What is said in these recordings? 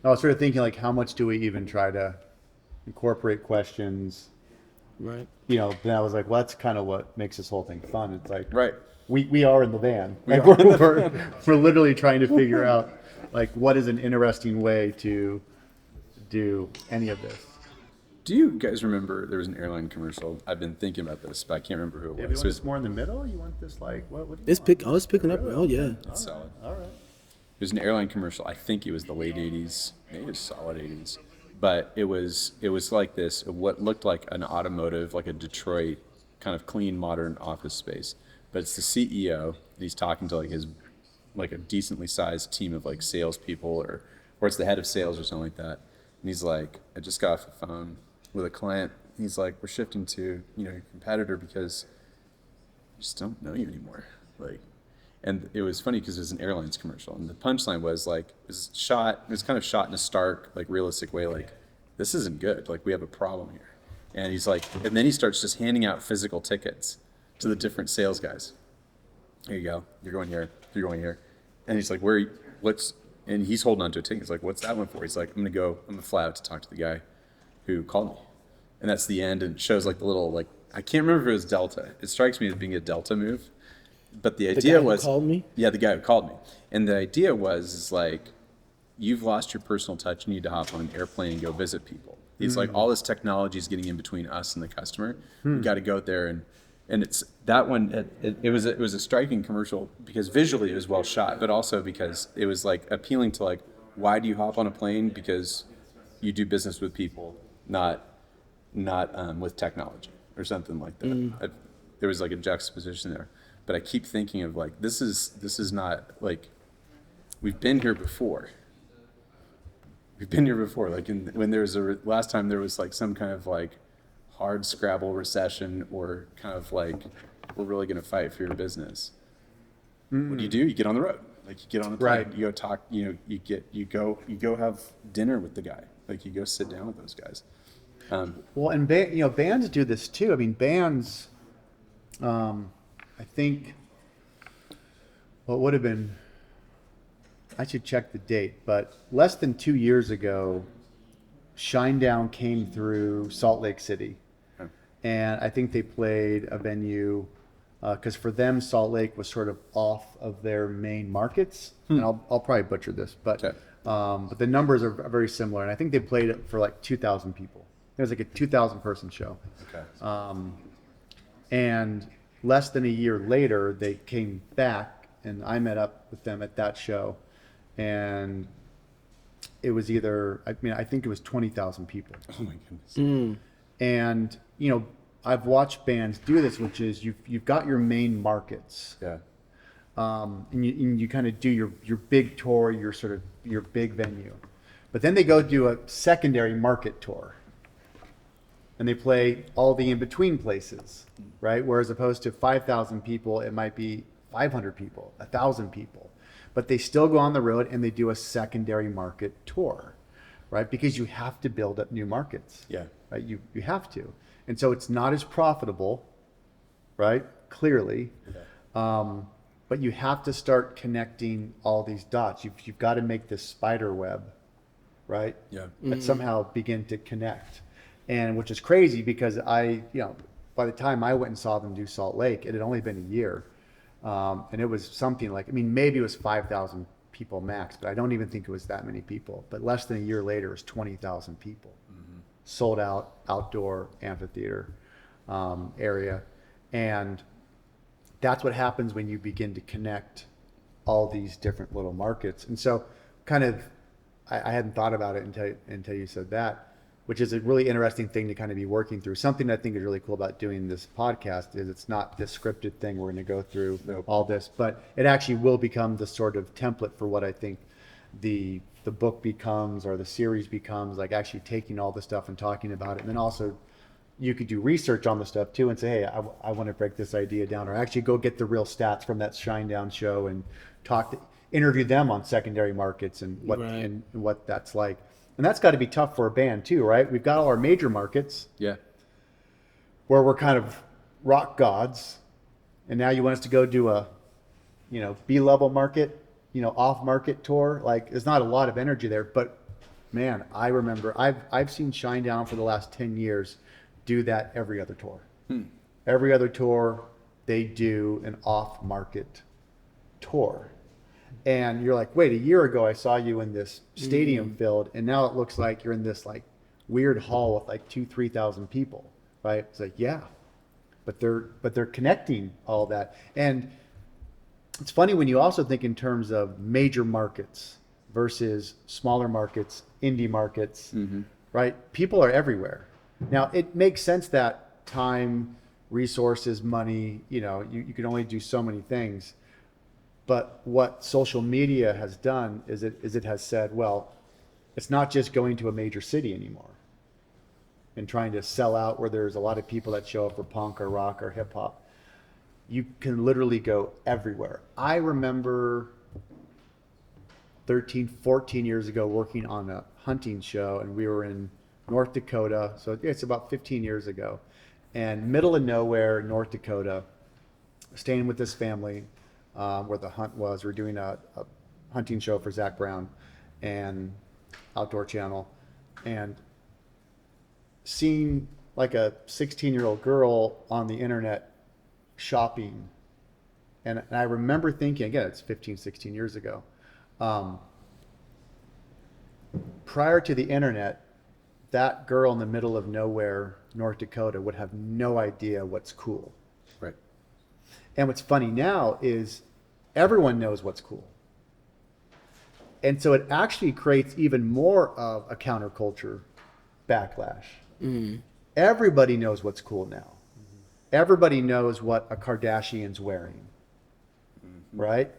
I was sort of thinking like, how much do we even try to incorporate questions? Right. Then I was like, well, that's kind of what makes this whole thing fun. It's like Right. we are in the van. We Like are in the we're literally trying to figure out like what is an interesting way to do any of this. Do you guys remember there was an airline commercial? I've been thinking about this, but I can't remember who Yeah, it you was. want this more in the middle? You want this like what do you It's want? pick. I was picking up. Really? Oh yeah. It's solid. All right. It was an airline commercial. I think it was the late '80s, maybe it was solid '80s, but it was like this, what looked like an automotive, like a Detroit kind of clean, modern office space. But it's the CEO. And he's talking to like his like a decently sized team of like salespeople, or it's the head of sales or something like that. And he's like, I just got off the phone with a client. He's like, we're shifting to your competitor because I just don't know you anymore. Like, and it was funny because it was an airlines commercial, and the punchline was like, it was kind of shot in a stark, like realistic way, like, this isn't good. Like, we have a problem here. And he's like, and then he starts just handing out physical tickets to the different sales guys. Here you go. You're going here. You're going here. And he's like, and he's holding on to a ticket. He's like, what's that one for? He's like, I'm gonna fly out to talk to the guy who called me. And that's the end. And it shows like the little, like, I can't remember if it was Delta. It strikes me as being a Delta move. But the The idea guy who was, called me. yeah, the guy who called me. And the idea was, is like, you've lost your personal touch. You need to hop on an airplane and go visit people. He's like, all this technology is getting in between us and the customer. You got to go out there and it's that one. It was a striking commercial because visually it was well shot, but also because it was like appealing to like, why do you hop on a plane? Because you do business with people, not with technology or something like that. There was like a juxtaposition there, but I keep thinking of like, this is not like, we've been here before. We've been here before. Like when there was last time there was like some kind of like hard Scrabble recession or kind of like, we're really going to fight for your business. What do? You get on the road. Like you get on a plane, Right. you go talk, you go have dinner with the guy. Like you go sit down with those guys. Well, and bands do this too. I mean, bands. I think what would have been. I should check the date, but less than 2 years ago, Shinedown came through Salt Lake City, and I think they played a venue because for them Salt Lake was sort of off of their main markets. And I'll probably butcher this, but Okay. but the numbers are very similar, and I think they played it for like 2,000 people. It was like a 2,000 person show. Okay. And less than a year later, they came back, and I met up with them at that show, and it was I think it was 20,000 people. Oh my goodness. And I've watched bands do this, which is you've got your main markets, Yeah. and you kind of do your big tour, your sort of your big venue, but then they go do a secondary market tour, and they play all the in between places, right? Whereas opposed to 5,000 people, it might be 500 people, 1,000 people, but they still go on the road and they do a secondary market tour, right? Because you have to build up new markets, Yeah. right? You have to, and so it's not as profitable, right? Clearly, but you have to start connecting all these dots. You've got to make this spider web, right? Yeah. That somehow begin to connect. And which is crazy because by the time I went and saw them do Salt Lake, it had only been a year. And it was something like, maybe it was 5,000 people max, but I don't even think it was that many people. But less than a year later, it was 20,000 people. Sold out outdoor amphitheater area. And that's what happens when you begin to connect all these different little markets. And so kind of, I hadn't thought about it until you said that, which is a really interesting thing to kind of be working through. Something I think is really cool about doing this podcast is it's not this scripted thing we're going to go through all this, but it actually will become the sort of template for what I think the book becomes or the series becomes, like actually taking all the stuff and talking about it. And then also you could do research on the stuff too and say, hey, I want to break this idea down, or actually go get the real stats from that Shinedown show and interview them on secondary markets and what Right. and what that's like. And that's got to be tough for a band too, right? We've got all our major markets Yeah. where we're kind of rock gods, and now you want us to go do a, B-level market, off-market tour. Like, there's not a lot of energy there, but man, I remember I've seen Shinedown for the last 10 years do that every other tour. Every other tour, they do an off-market tour. And you're like, wait, a year ago I saw you in this stadium filled, and now it looks like you're in this like weird hall with like 2,000-3,000 people, right? It's like, yeah, but they're connecting all that. And it's funny when you also think in terms of major markets versus smaller markets, indie markets, right? People are everywhere. Now it makes sense that time, resources, money, you can only do so many things. But what social media has done is it has said, well, it's not just going to a major city anymore and trying to sell out where there's a lot of people that show up for punk or rock or hip hop. You can literally go everywhere. I remember 13, 14 years ago working on a hunting show, and we were in North Dakota. So it's about 15 years ago. And middle of nowhere, North Dakota, staying with this family. Where the hunt was. We're doing a hunting show for Zach Brown and Outdoor Channel, and seeing like a 16-year-old girl on the internet shopping. And I remember thinking, again, it's 15, 16 years ago. Prior to the internet, that girl in the middle of nowhere, North Dakota, would have no idea what's cool. Right. And what's funny now is everyone knows what's cool. And so it actually creates even more of a counterculture backlash. Everybody knows what's cool now. Everybody knows what a Kardashian's wearing, right?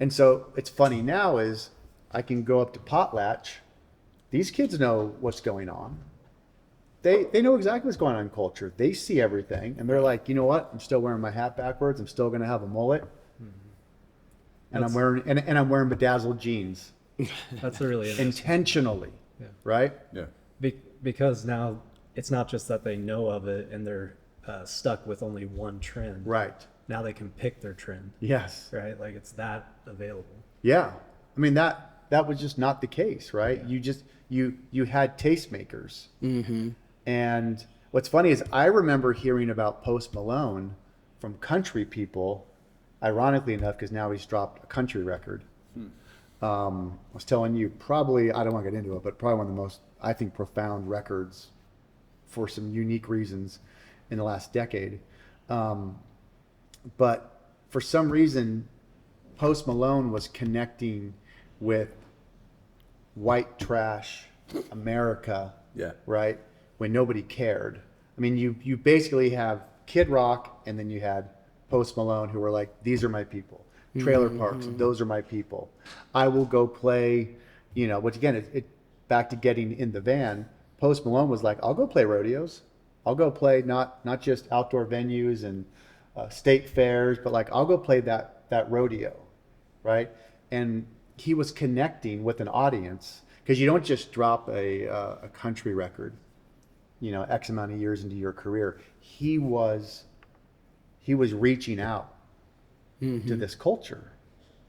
And so it's funny now is I can go up to Potlatch. These kids know what's going on. They know exactly what's going on in culture. They see everything, and they're like, you know what? I'm still wearing my hat backwards. I'm still going to have a mullet, and I'm wearing bedazzled jeans That's a really interesting. intentionally, Yeah. right? Yeah. Because now it's not just that they know of it and they're stuck with only one trend. Right. Now they can pick their trend, Yes. right? Like it's that available. Yeah. I mean that was just not the case, right? Yeah. You had tastemakers. And what's funny is I remember hearing about Post Malone from country people, ironically enough, because now he's dropped a country record. I was telling you, probably, I don't want to get into it, but probably one of the most, I think, profound records for some unique reasons in the last decade. But for some reason, Post Malone was connecting with white trash America, Yeah. right? When nobody cared. I mean, you basically have Kid Rock, and then you had Post Malone, who were like, these are my people. Trailer parks, those are my people. I will go play, which again, it back to getting in the van. Post Malone was like, I'll go play rodeos. I'll go play not just outdoor venues and state fairs, but like I'll go play that rodeo, right? And he was connecting with an audience, because you don't just drop a country record, X amount of years into your career. He was reaching out to this culture.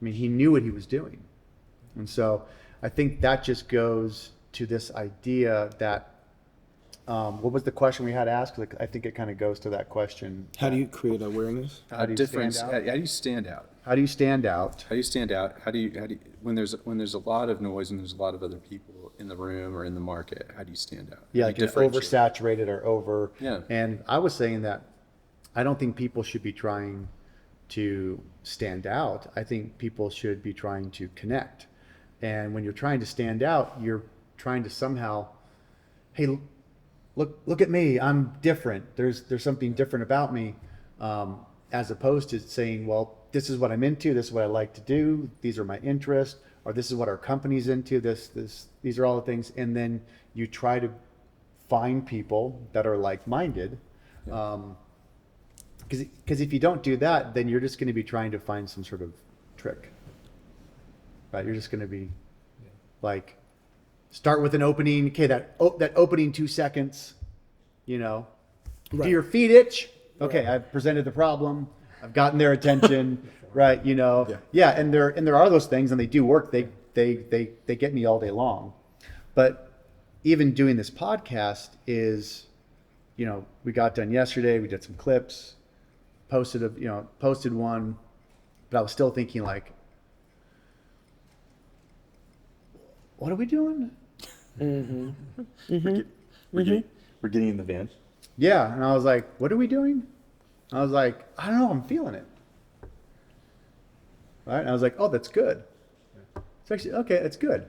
I mean, he knew what he was doing. And so I think that just goes to this idea that, what was the question we had asked? Like, I think it kind of goes to that question. How do you create awareness? How do you Difference. stand out? How do you stand out? How do you stand out? How do you stand out? How do you when there's a lot of noise and there's a lot of other people in the room or in the market? How do you stand out? Yeah, How like do you it's differentiate? oversaturated or over. Yeah. And I was saying that I don't think people should be trying to stand out. I think people should be trying to connect. And when you're trying to stand out, you're trying to somehow, hey, look at me, I'm different. There's something different about me, as opposed to saying, well, this is what I'm into, this is what I like to do, these are my interests, or this is what our company's into, these are all the things. And then you try to find people that are like-minded. Because if you don't do that, then you're just going to be trying to find some sort of trick, right? You're just going to be like, start with an opening. Okay, that opening 2 seconds, Do Right. your feet itch? Okay, I've presented the problem. I've gotten their attention, right? Yeah. And there are those things, and they do work. They get me all day long, But even doing this podcast is, you know, we got done yesterday. We did some clips, posted one, but I was still thinking like, what are we doing? We're getting in the van. Yeah, and I was like, what are we doing? I was like, I don't know, I'm feeling it. Right? And I was like, oh, that's good. It's actually okay, that's good.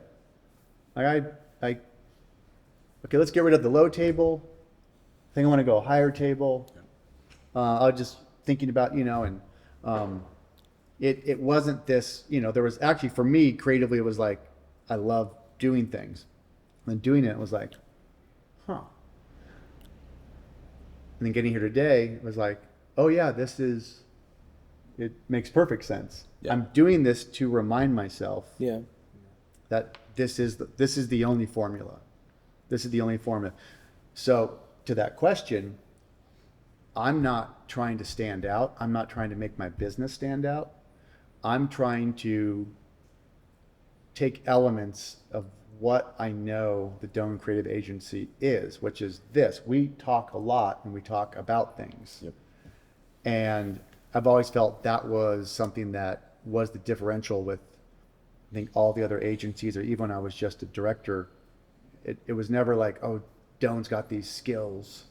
Like okay, let's get rid of the low table. I think I want to go higher table. I was just thinking about, and it wasn't this, there was actually, for me, creatively, it was like, I love doing things. And doing it was like, huh. And then getting here today was like, oh yeah, it makes perfect sense. Yeah. I'm doing this to remind myself Yeah. that this is the only formula. This is the only formula. So to that question, I'm not trying to stand out. I'm not trying to make my business stand out. I'm trying to take elements of what I know the Doan Creative Agency is, which is this. We talk a lot and we talk about things. Yep. And I've always felt that was something that was the differential with, I think, all the other agencies, or even when I was just a director. It was never like, oh, Doan's got these skills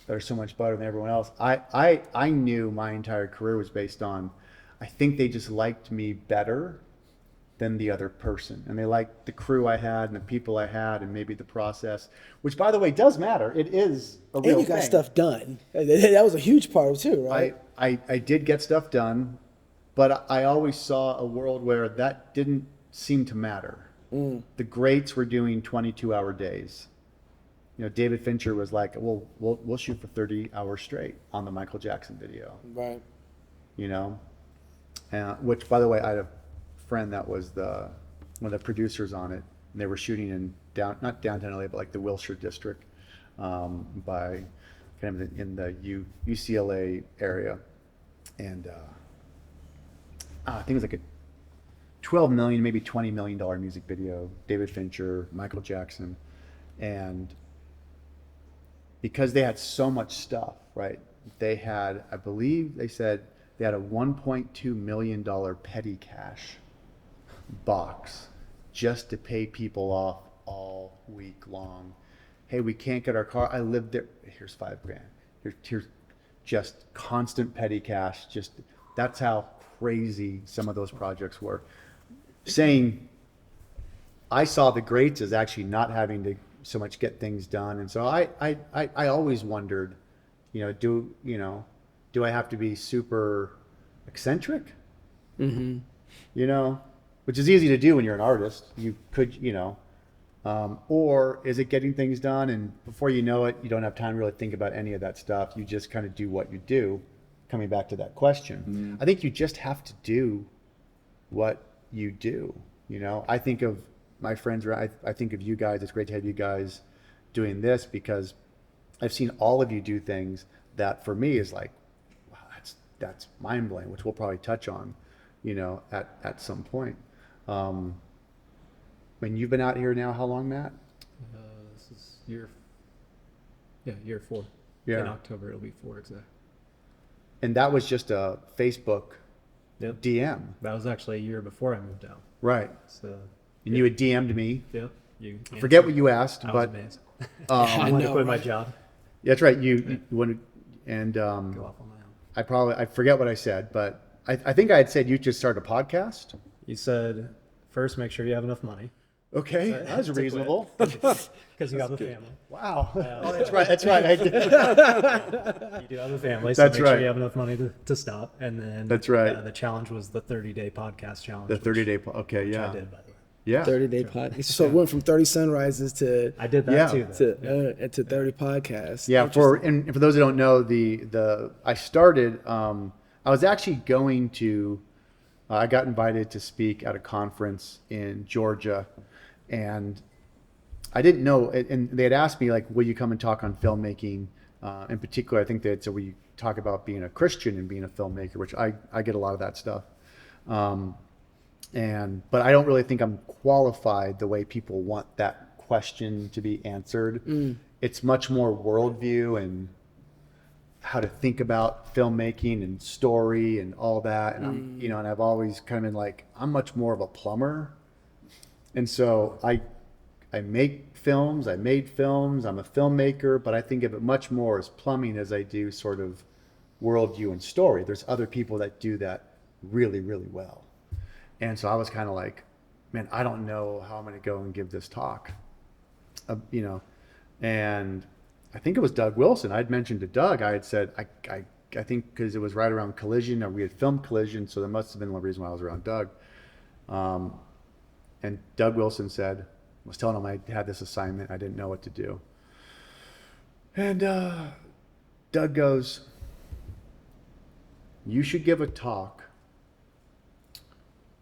that are so much better than everyone else. I knew my entire career was based on, I think they just liked me better than the other person. And they liked the crew I had and the people I had and maybe the process, which, by the way, does matter. It is a real And you got thing. stuff done. That was a huge part of it too, right? I did get stuff done, but I always saw a world where that didn't seem to matter. The greats were doing 22-hour days. David Fincher was like, well, we'll shoot for 30 hours straight on the Michael Jackson video. Right. Which, by the way, I had a friend that was one of the producers on it, and they were shooting in not downtown LA, but like the Wilshire district, by kind of in the UCLA area, and I think it was like a $12 million, maybe $20 million music video. David Fincher, Michael Jackson, and because they had so much stuff, right? They had, I believe they said they had a $1.2 million petty cash box just to pay people off all week long. Hey, we can't get our car. I lived there. Here's $5,000. Here's just constant petty cash. That's how crazy some of those projects were. Saying, I saw the greats as actually not having to so much get things done, and so I always wondered, do I have to be super eccentric? Mm-hmm. Which is easy to do when you're an artist. You could, or is it getting things done, and before you know it, you don't have time to really think about any of that stuff. You just kind of do what you do. Coming back to that question, I think you just have to do what you do. I think of my friends, I think of you guys. It's great to have you guys doing this, because I've seen all of you do things that for me is like, wow, that's mind blowing, which we'll probably touch on, at some point. When you've been out here now, how long, Matt? This is year 4. Yeah. In October it'll be 4 exactly. And that was just a Facebook Yep. DM. That was actually a year before I moved out. Right. So And you had DM'd me. yeah, you Forget what you asked, I was but amazed. I I wanted to know, quit my right? job, that's right. You wanted, and go off on my own. I forget what I said, but I think I had said you just start a podcast. You said first make sure you have enough money Okay, to that was quit. reasonable. because you have a family. Wow. Oh, that's right. That's right. I did. You do have a family, so That's make right. sure you have enough money to stop. And then That's right. The challenge was the 30-day podcast challenge. The which 30-day. Okay, I yeah, did, by the way. yeah. 30-day podcast. So it went from 30 sunrises to I did that Yeah. too. though. to 30 podcasts. Yeah, and for those who don't know, I started. I was actually going to. I got invited to speak at a conference in Georgia, and I didn't know. And they had asked me, like, will you come and talk on filmmaking? In particular, I think they had said, will you talk about being a Christian and being a filmmaker, which I get a lot of that stuff. But I don't really think I'm qualified the way people want that question to be answered. It's much more worldview and how to think about filmmaking and story and all that. And I'm, you know, and I've always kind of been like, I'm much more of a plumber. And so I make films, I made films, I'm a filmmaker, but I think of it much more as plumbing as I do sort of worldview and story. There's other people that do that really, really well. And so I was kind of like, man, I don't know how I'm going to go and give this talk, you know. And I think it was Doug Wilson. I'd mentioned to Doug, I had said, I think because it was right around Collision, or we had filmed Collision, so there must have been one reason why I was around Doug. And Doug Wilson said, I was telling him I had this assignment, I didn't know what to do. And Doug goes, you should give a talk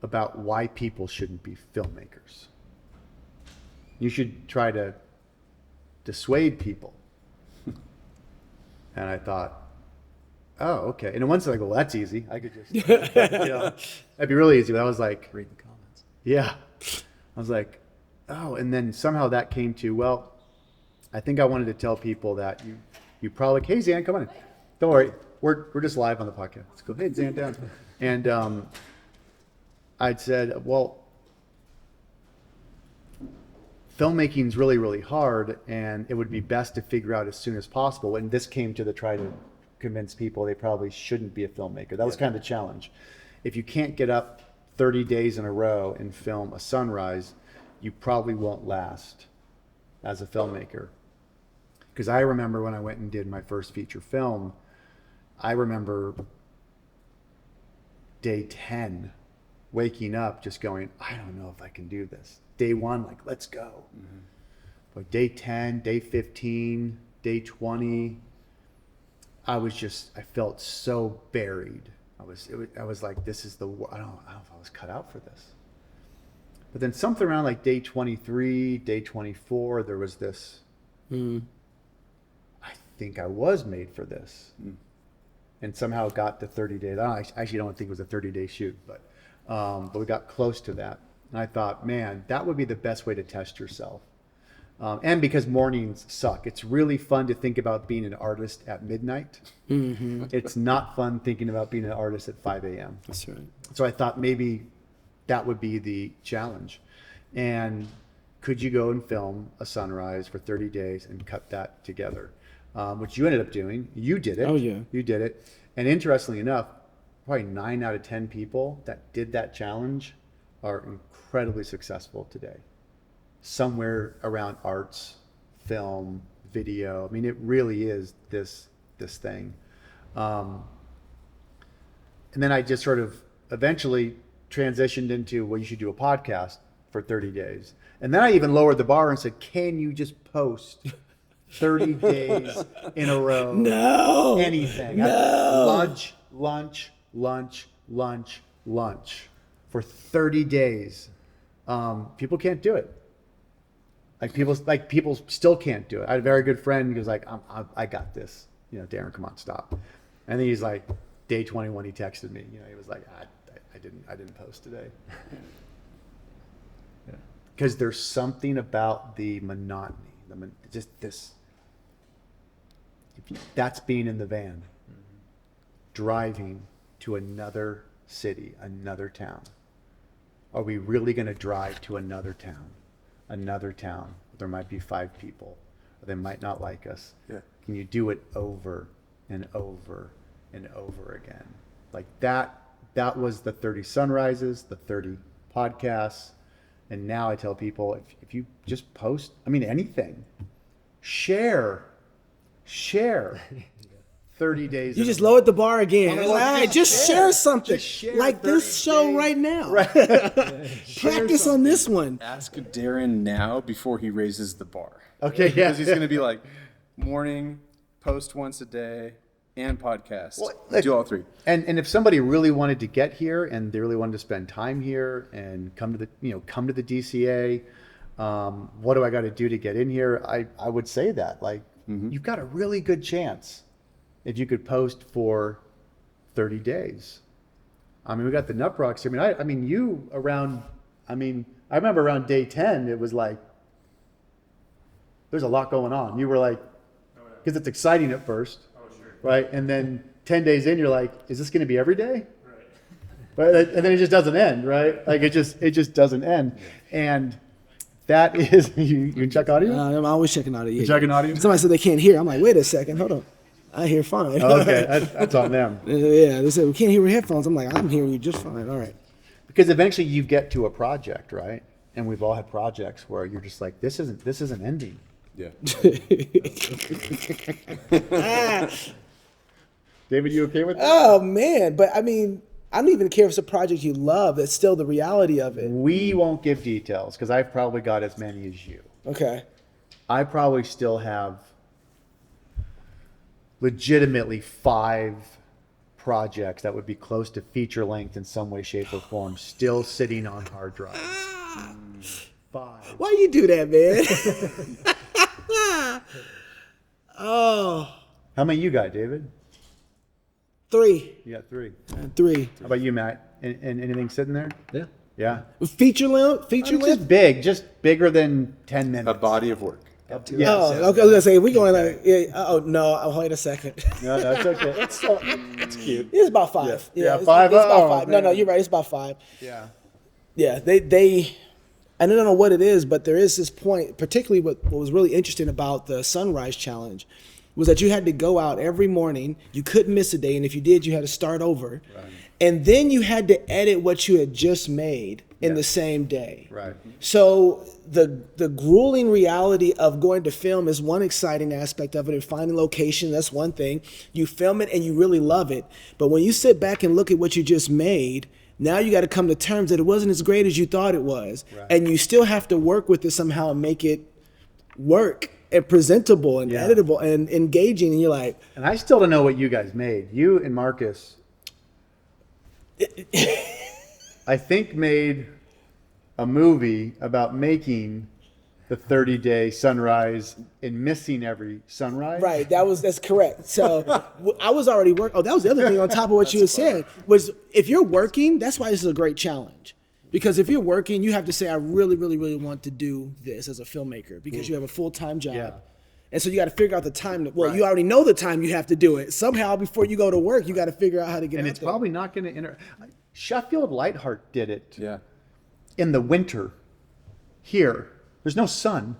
about why people shouldn't be filmmakers. You should try to dissuade people. And I thought, oh, okay. And once I go, well, that's easy. I could just, you know, that'd be really easy. But I was like, Read the comments. yeah. I was like, oh, and then somehow that came to, well, I think I wanted to tell people that you probably, hey, Zan, come on in. Don't worry. We're just live on the podcast. Let's go. Hey, Zan, down. And I'd said, well, filmmaking is really, really hard, and it would be best to figure out as soon as possible. And this came to try to convince people they probably shouldn't be a filmmaker. That was kind of the challenge. If you can't get up 30 days in a row and film a sunrise, you probably won't last as a filmmaker. Because I remember when I went and did my first feature film, I remember day 10 waking up just going, I don't know if I can do this. Day 1, like, let's go. But day 10, day 15, day 20, I felt so buried. I was like, this is I don't know if I was cut out for this. But then something around like day 23, day 24, there was this, I think I was made for this. And somehow it got to 30 days. I actually don't think it was a 30-day shoot, but we got close to that. And I thought, man, that would be the best way to test yourself. And because mornings suck. It's really fun to think about being an artist at midnight. It's not fun thinking about being an artist at 5 a.m. That's right. So I thought maybe that would be the challenge. And could you go and film a sunrise for 30 days and cut that together? Which you ended up doing. You did it. Oh, yeah. You did it. And interestingly enough, probably 9 out of 10 people that did that challenge are incredibly successful today. Somewhere around arts, film, video. I mean, it really is this thing. And then I just sort of eventually transitioned into, well, you should do a podcast for 30 days. And then I even lowered the bar and said, can you just post 30 days in a row? No. Anything. No. Lunch for 30 days. People can't do it. People still can't do it. I had a very good friend who was like, I got this. You know, Darren, come on, stop. And then he's like, day 21, he texted me. You know, he was like, I didn't post today. Because there's something about the monotony, just this. That's being in the van, driving to another city, another town. Are we really going to drive to another town? There might be 5 people, or they might not like us. Yeah. Can you do it over and over and over again? Like that was the 30 sunrises, the 30 podcasts. And now I tell people, if you just post, I mean, anything, share 30 days. You just lowered the bar again. I'm All like, right, just share something. Just share like 30 this show days. right now. Right. Practice on this one. Ask Darren now before he raises the bar. Okay, yeah. Because he's going to be like, morning, post once a day, and podcast. Well, look, do all 3. And if somebody really wanted to get here and they really wanted to spend time here and come to the DCA, what do I got to do to get in here? I would say that, like, you've got a really good chance if you could post for 30 days. I mean, we got the Nut Rocks here. I remember around day 10, it was like, there's a lot going on. You were like, because it's exciting at first, right? And then 10 days in, you're like, is this going to be every day? Right. And then it just doesn't end, right? Like it just doesn't end. And that is, you can check audio? I'm always checking audio. You checking audio? Somebody said they can't hear. I'm like, wait a second, hold on. I hear fine. Okay, that's on them. Yeah, they said we can't hear with headphones. I'm like, I'm hearing you just fine. All right. Because eventually you get to a project, right? And we've all had projects where you're just like, this isn't ending. Yeah. David, you okay with that? Oh man, but I mean, I don't even care if it's a project you love. That's still the reality of it. We won't give details because I've probably got as many as you. Okay. I probably still have legitimately 5 projects that would be close to feature length in some way, shape, or form still sitting on hard drives. 5. Why you do that, man? Oh, How many you got, David? 3. You got 3. 3. How about you, Matt? And anything sitting there? Yeah. Yeah. Feature length? Feature Just length? big, just bigger than 10 minutes. A body of work. Yes. Oh, okay. I was gonna say we going like, yeah, oh no, wait a second. No, that's okay. It's cute. It's about 5. Yeah, it's, 5? It's about Oh, 5. No, man. you're right. It's about 5. Yeah. Yeah, they. I don't know what it is, but there is this point, particularly what was really interesting about the Sunrise Challenge, was that you had to go out every morning. You couldn't miss a day, and if you did, you had to start over. Right. And then you had to edit what you had just made in the same day. Right. So the grueling reality of going to film is one exciting aspect of it, and finding location, that's one thing. You film it and you really love it. But when you sit back and look at what you just made, now you got to come to terms that it wasn't as great as you thought it was. Right. And you still have to work with it somehow and make it work and presentable and editable and engaging. And you're like, And I still don't know what you guys made. You and Marcus, I think, made a movie about making the 30-day sunrise and missing every sunrise. right, that's correct. So I was already working. Oh, that was the other thing on top of what you had said was if you're working, that's why this is a great challenge. Because if you're working, you have to say, I really, really, really want to do this as a filmmaker because you have a full-time job. Yeah. And so you got to figure out the time. You already know the time you have to do it. Somehow before you go to work, you got to figure out how to get And out it's there. probably not going to Sheffield Lightheart did it Yeah. in the winter here. There's no sun.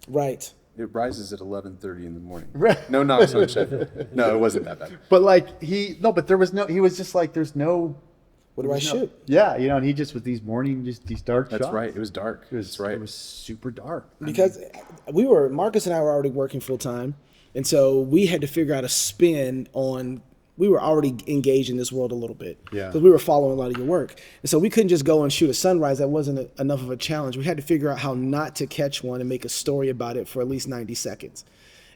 Right. It rises at 11:30 in the morning. Right. No knocks on Sheffield. No, it wasn't that bad. But like he was just like, there's no. What do I shoot? Yeah, and he just with these dark That's shots. right. It was dark. That's right. It was super dark. Because Marcus and I were already working full time. And so we had to figure out a spin on, we were already engaged in this world a little bit. Yeah. Because we were following a lot of your work. And so we couldn't just go and shoot a sunrise. That wasn't enough of a challenge. We had to figure out how not to catch one and make a story about it for at least 90 seconds.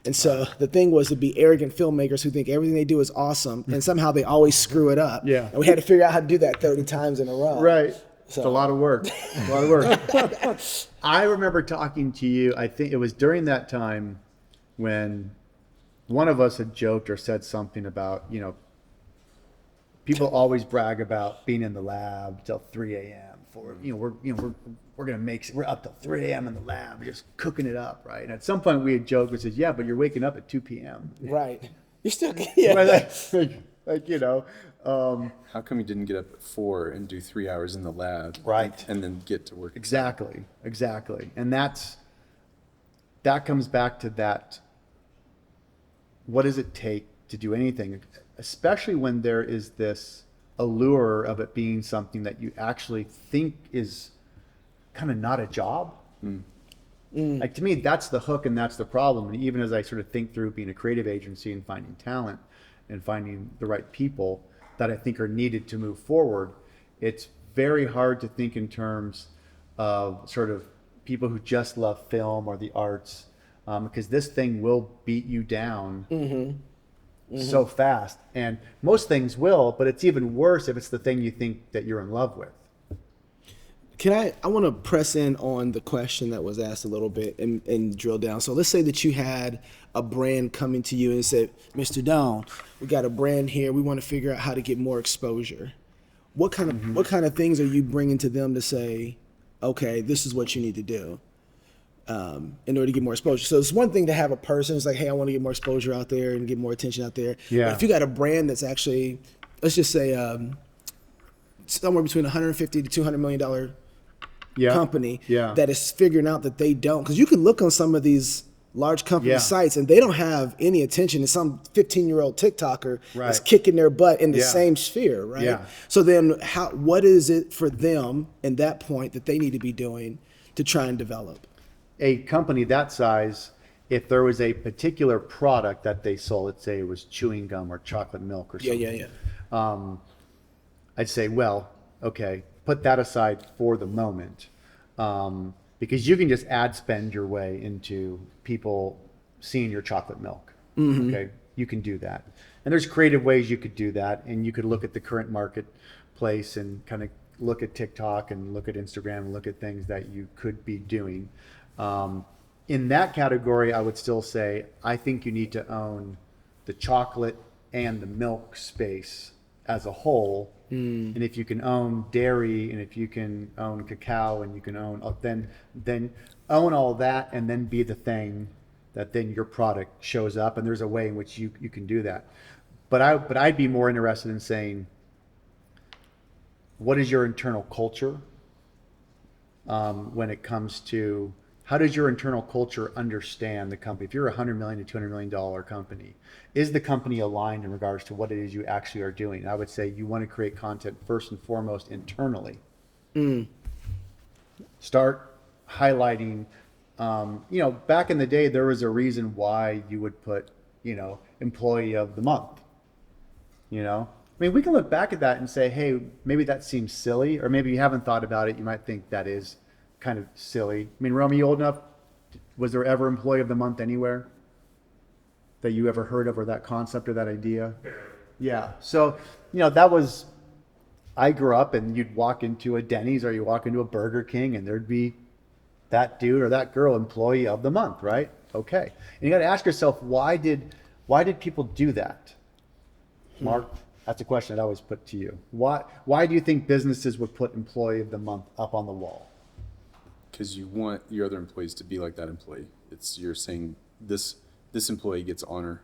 And so the thing was to be arrogant filmmakers who think everything they do is awesome and somehow they always screw it up. Yeah. And we had to figure out how to do that 30 times in a row. Right. It's a lot of work. A lot of work. I remember talking to you, I think it was during that time when one of us had joked or said something about, people always brag about being in the lab till 3 a.m. We're up till 3 a.m. in the lab, just cooking it up, right? And at some point we had joked, we said, yeah, but you're waking up at 2 p.m. Right. You're still, yeah. How come you didn't get up at 4 and do 3 hours in the lab? Right. And then get to work? Exactly. And that comes back to that. What does it take to do anything, especially when there is this allure of it being something that you actually think is kind of not a job? Like, to me, that's the hook and that's the problem. And even as I sort of think through being a creative agency and finding talent and finding the right people that I think are needed to move forward, it's very hard to think in terms of sort of people who just love film or the arts, because this thing will beat you down so fast. And most things will, but it's even worse if it's the thing you think that you're in love with. I want to press in on the question that was asked a little bit and drill down. So let's say that you had a brand coming to you and said, Mr. Dawn, we got a brand here. We want to figure out how to get more exposure. What kind of things are you bringing to them to say, okay, this is what you need to do? in order to get more exposure. So it's one thing to have a person who's like, hey, I want to get more exposure out there and get more attention out there. Yeah. But if you got a brand that's actually, let's just say, somewhere between $150 to $200 million Yeah. company Yeah. that is figuring out that they don't, because you can look on some of these large company Yeah. sites and they don't have any attention to some 15-year-old TikToker that's Right. kicking their butt in the Yeah. same sphere, right? Yeah. So then what is it for them in that point that they need to be doing to try and develop? A company that size, if there was a particular product that they sold, let's say it was chewing gum or chocolate milk or Yeah, something. yeah. I'd say, well, okay, put that aside for the moment, because you can just ad spend your way into people seeing your chocolate milk. Okay, you can do that, and there's creative ways you could do that, and you could look at the current marketplace and kind of look at TikTok and look at Instagram and look at things that you could be doing. In that category, I would still say I think you need to own the chocolate and the milk space as a whole. And if you can own dairy, and if you can own cacao, and you can own then own all that, and then be the thing that then your product shows up. And there's a way in which you can do that. But I'd be more interested in saying, what is your internal culture when it comes to how does your internal culture understand the company? If you're a $100 million to $200 million company, is the company aligned in regards to what it is you actually are doing? I would say you want to create content first and foremost internally. Start highlighting, back in the day, there was a reason why you would put, employee of the month, I mean, we can look back at that and say, hey, maybe that seems silly, or maybe you haven't thought about it. You might think that is kind of silly. I mean, Rome, you old enough? Was there ever employee of the month anywhere that you ever heard of, or that concept or that idea? Yeah. So, that was, I grew up and you'd walk into a Denny's or you walk into a Burger King and there'd be that dude or that girl employee of the month, right? Okay. And you got to ask yourself, why did people do that? Mark, that's a question I'd always put to you. Why do you think businesses would put employee of the month up on the wall? Because you want your other employees to be like that employee. You're saying this employee gets honor.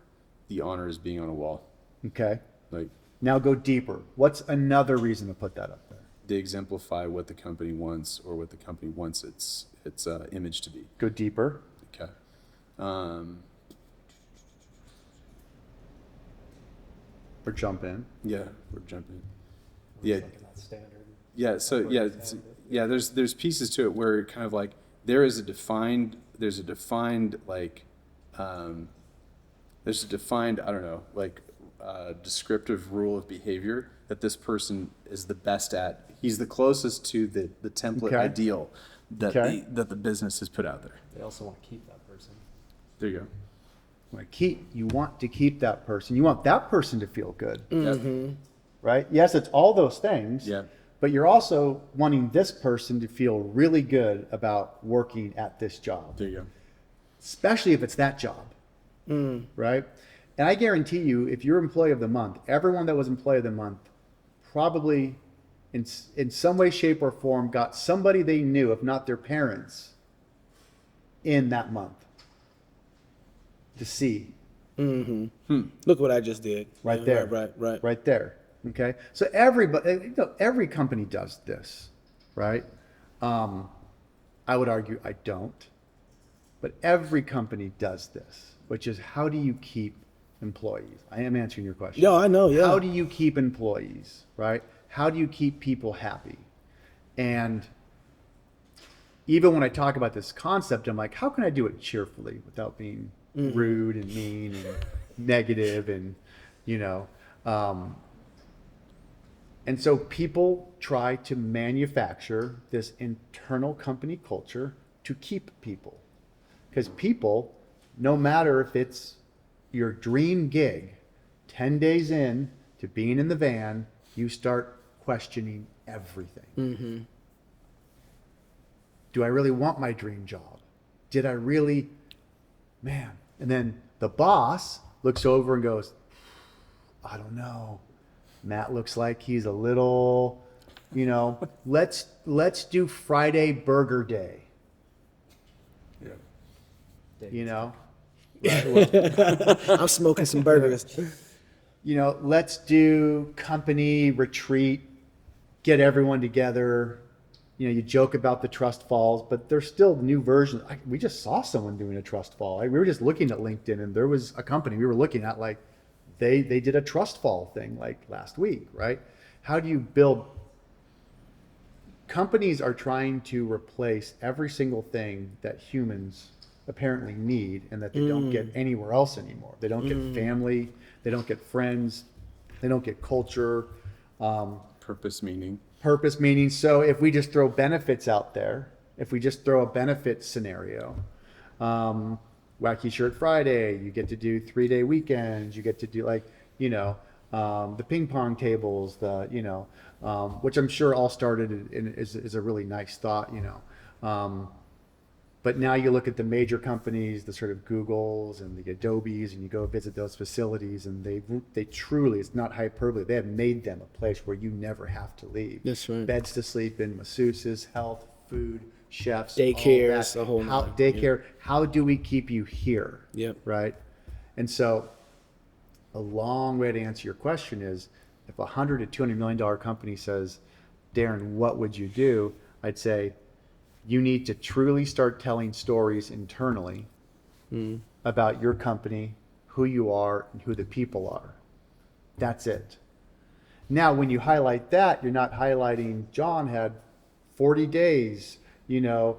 The honor is being on a wall. Okay. Like, Now go deeper. What's another reason to put that up there? they exemplify what the company wants, or what the company wants its image to be. Go deeper. Okay. Or jump in. Yeah, we're jumping. Yeah. Looking at standard. Yeah, so there's pieces to it where kind of like there's a defined I don't know, like descriptive rule of behavior that this person is the best at. He's the closest to the template Okay. ideal that Okay. the business has put out there. They also want to keep that person. There you go. You want to keep that person. You want that person to feel good, Yep. right? Yes, it's all those things. Yeah. But you're also wanting this person to feel really good about working at this job, There you go. especially if it's that job, right? And I guarantee you, if you're employee of the month, everyone that was employee of the month probably in some way, shape, or form got somebody they knew, if not their parents, in that month to see. Look what I just did. Right Yeah, there. Right. Right there. Okay. So everybody, every company does this, right? I would argue I don't, but every company does this, which is how do you keep employees? I am answering your question. Yeah, I know. Yeah. How do you keep employees, right? How do you keep people happy? And even when I talk about this concept, I'm like, how can I do it cheerfully without being rude and mean and negative and, and so people try to manufacture this internal company culture to keep people. Because people, no matter if it's your dream gig, 10 days in to being in the van, you start questioning everything. Do I really want my dream job? Did I really, man? And then the boss looks over and goes, I don't know. Matt looks like he's a little, let's do Friday Burger Day. Yeah. you know? I'm smoking some burgers. You know, let's do company retreat, get everyone together. You know, you joke about the trust falls, but there's still new versions. We just saw someone doing a trust fall. We were just looking at LinkedIn, and there was a company we were looking at, like they did a trust fall thing like last week, right? How do you build? Companies are trying to replace every single thing that humans apparently need and that they don't get anywhere else anymore. They don't get family, they don't get friends, they don't get culture, Purpose, meaning. purpose, meaning. So if we just throw benefits out there, if we just throw a benefit scenario, Wacky Shirt Friday, you get to do 3-day weekends, you get to do like, you know, the ping pong tables, which I'm sure all started is a really nice thought, you know. But now you look at the major companies, the sort of Googles and the Adobes, and you go visit those facilities, and they truly, it's not hyperbole, they have made them a place where you never have to leave. That's right. Beds to sleep in, masseuses, health, food, chefs, Daycare, all it's that. a whole nine, Daycare. How do we keep you here? Yep. Right. And so, a long way to answer your question is, if a $100 to $200 million company says, Darren, what would you do? I'd say, you need to truly start telling stories internally about your company, who you are, and who the people are. That's it. Now, when you highlight that, you're not highlighting John had 40 days, you know,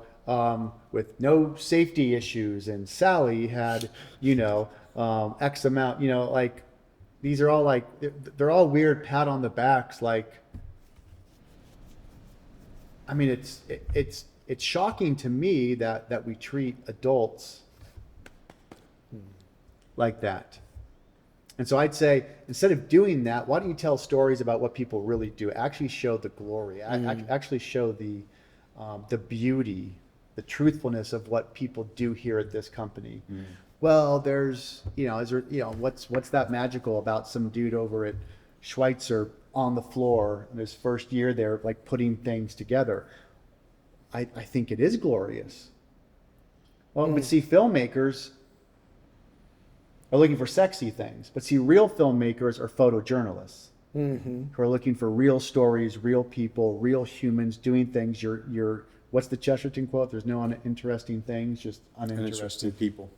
with no safety issues, and Sally had, you know, X amount, you know, like these are all like, they're all weird pat on the backs. Like, I mean, it's shocking to me that we treat adults like that. And so I'd say, instead of doing that, why don't you tell stories about what people really do? Actually show the glory. Actually show the beauty, the truthfulness of what people do here at this company. Well, there's, you know, what's that magical about some dude over at Schweitzer on the floor in his first year there, like putting things together? I think it is glorious. Well, but see, filmmakers are looking for sexy things, but see, real filmmakers are photojournalists who are looking for real stories, real people, real humans doing things. You're what's the Chesterton quote? There's no uninteresting things, just Uninteresting people.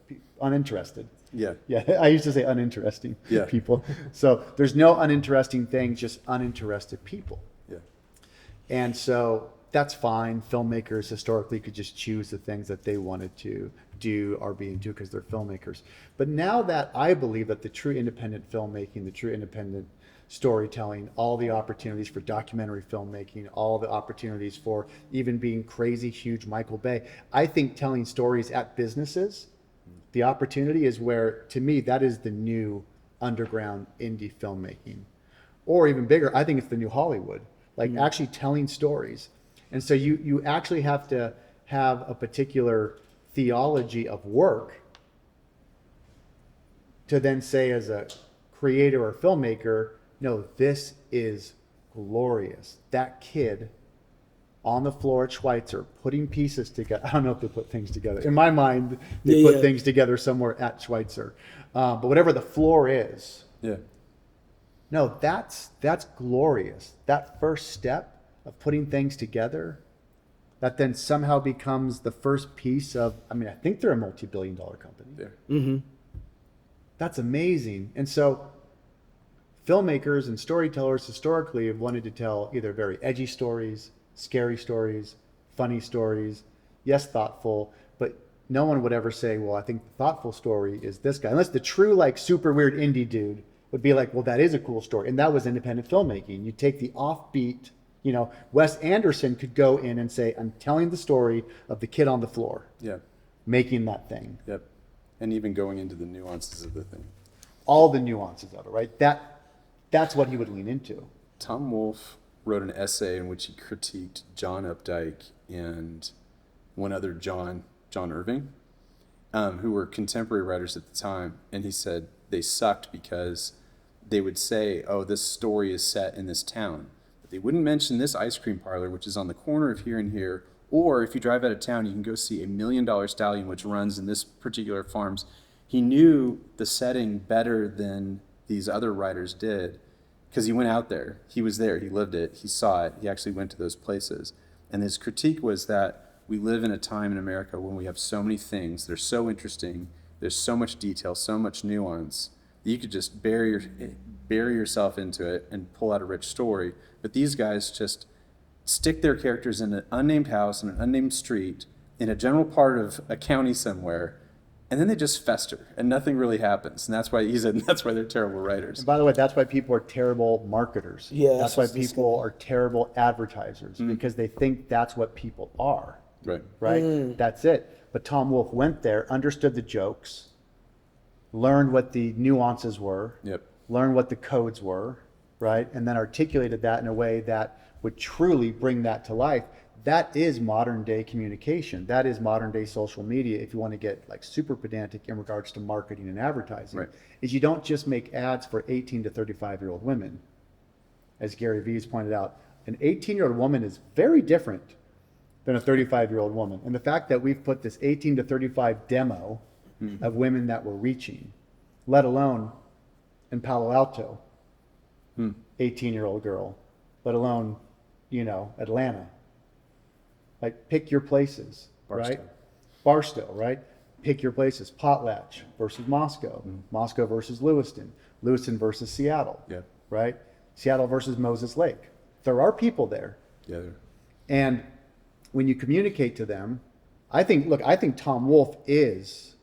uninterested. Yeah. Yeah, I used to say uninteresting Yeah. people. So there's no uninteresting things, just uninterested people. Yeah. And so that's fine. Filmmakers historically could just choose the things that they wanted to do or be into because they're filmmakers. But now that I believe that the true independent filmmaking, the true independent storytelling, all the opportunities for documentary filmmaking, all the opportunities for even being crazy, huge Michael Bay, I think telling stories at businesses, the opportunity is where, to me, that is the new underground indie filmmaking. Or even bigger, I think it's the new Hollywood, like actually telling stories. And so you actually have to have a particular theology of work to then say, as a creator or filmmaker, no, this is glorious. That kid on the floor at Schweitzer putting pieces together. I don't know if they put things together. In my mind, they put things together somewhere at Schweitzer. But whatever the floor is, Yeah. no, that's glorious. That first step of putting things together, that then somehow becomes the first piece of, I mean, I think they're a multi-billion-dollar company. There. That's amazing. And so filmmakers and storytellers historically have wanted to tell either very edgy stories, scary stories, funny stories, yes, thoughtful, but no one would ever say, well, I think the thoughtful story is this guy. Unless the true, like, super weird indie dude would be like, well, that is a cool story. And that was independent filmmaking. You take the offbeat, you know, Wes Anderson could go in and say, I'm telling the story of the kid on the floor, Yeah. making that thing. Yep. And even going into the nuances of the thing. All the nuances of it, right? That's what he would lean into. Tom Wolfe wrote an essay in which he critiqued John Updike and one other John Irving, who were contemporary writers at the time. And he said they sucked because they would say, oh, this story is set in this town. But they wouldn't mention this ice cream parlor, which is on the corner of here and here, Or if you drive out of town, you can go see $1 million stallion, which runs in this particular farms. He knew the setting better than these other riders did because he went out there. He was there. He lived it. He saw it. He actually went to those places. And his critique was that we live in a time in America when we have so many things. They're so interesting. There's so much detail, so much nuance that you could just bury yourself into it and pull out a rich story. But these guys just stick their characters in an unnamed house in an unnamed street in a general part of a county somewhere, and then they just fester and nothing really happens. And that's why that's why they're terrible writers. And by the way, that's why people are terrible marketers. Yeah, That's why people are terrible advertisers, because they think that's what people are. Right. Right? That's it. But Tom Wolfe went there, understood the jokes, learned what the nuances were, Yep. learned what the codes were, right? And then articulated that in a way that would truly bring that to life. That is modern day communication. That is modern day social media. If you want to get like super pedantic in regards to marketing and advertising, Right. is you don't just make ads for 18 to 35-year-old women. As Gary Vee has pointed out, an 18-year-old woman is very different than a 35-year-old woman. And the fact that we've put this 18 to 35 demo of women that we're reaching, let alone in Palo Alto, 18-year-old girl, let alone, Atlanta. Like, pick your places, right? Barstow, right? Pick your places. Potlatch versus Moscow. Moscow versus Lewiston. Lewiston versus Seattle. Yeah. Right? Seattle versus Moses Lake. There are people there. Yeah. And when you communicate to them, I think Tom Wolfe is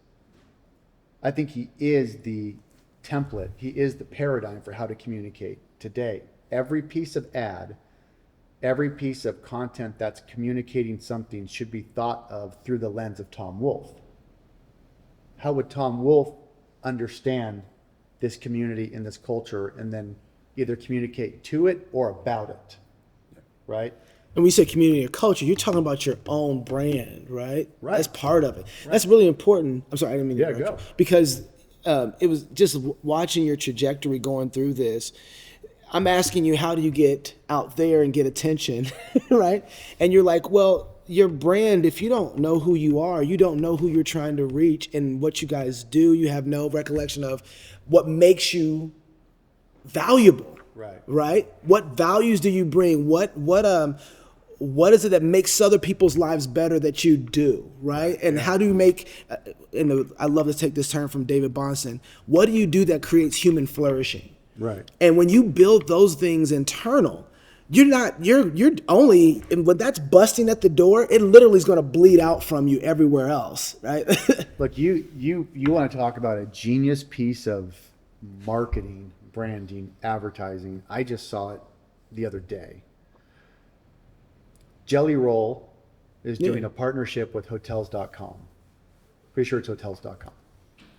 the template. He is the paradigm for how to communicate today. Every piece of ad, every piece of content that's communicating something should be thought of through the lens of Tom Wolfe. How would Tom Wolfe understand this community and this culture and then either communicate to it or about it, right? And when you say community or culture, you're talking about your own brand, right? Right. That's part of it. Right. That's really important. I'm sorry, I didn't mean to Yeah, interrupt go. you. Because it was just watching your trajectory going through this. I'm asking you, how do you get out there and get attention, right? And you're like, well, your brand, if you don't know who you are, you don't know who you're trying to reach and what you guys do, you have no recollection of what makes you valuable, right? What values do you bring? What is it that makes other people's lives better that you do, right? And how do you make, I love to take this term from David Bahnsen, what do you do that creates human flourishing? Right. And when you build those things internal, you're only, and when that's busting at the door, it literally is going to bleed out from you everywhere else, right? Look, you want to talk about a genius piece of marketing, branding, advertising. I just saw it the other day. Jelly Roll is doing a partnership with Hotels.com. Pretty sure it's Hotels.com.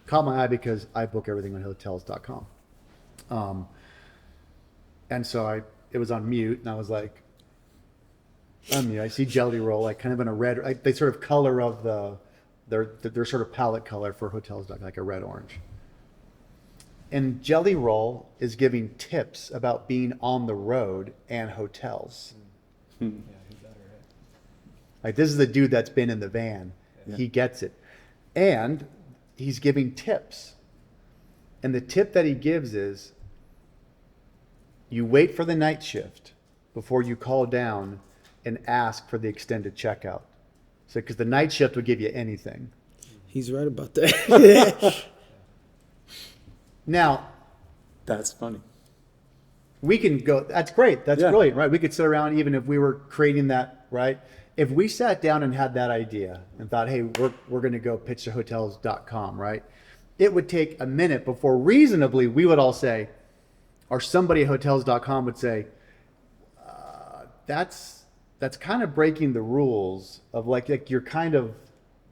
Caught my eye because I book everything on Hotels.com. And so it was on mute, and I was like, unmute. I see Jelly Roll, like kind of in a red, they sort of color of their sort of palette color for Hotels.com, like a red orange. And Jelly Roll is giving tips about being on the road and hotels. Like, this is the dude that's been in the van. Yeah. He gets it. And he's giving tips. And the tip that he gives is, you wait for the night shift before you call down and ask for the extended checkout. So, because the night shift will give you anything. He's right about that. Now, that's funny. We can go, that's great. That's brilliant, right? We could sit around even if we were creating that, right? If we sat down and had that idea and thought, hey, we're going to go pitch to Hotels.com, right? It would take a minute before reasonably we would all say, or somebody at Hotels.com would say, that's kind of breaking the rules of like you're kind of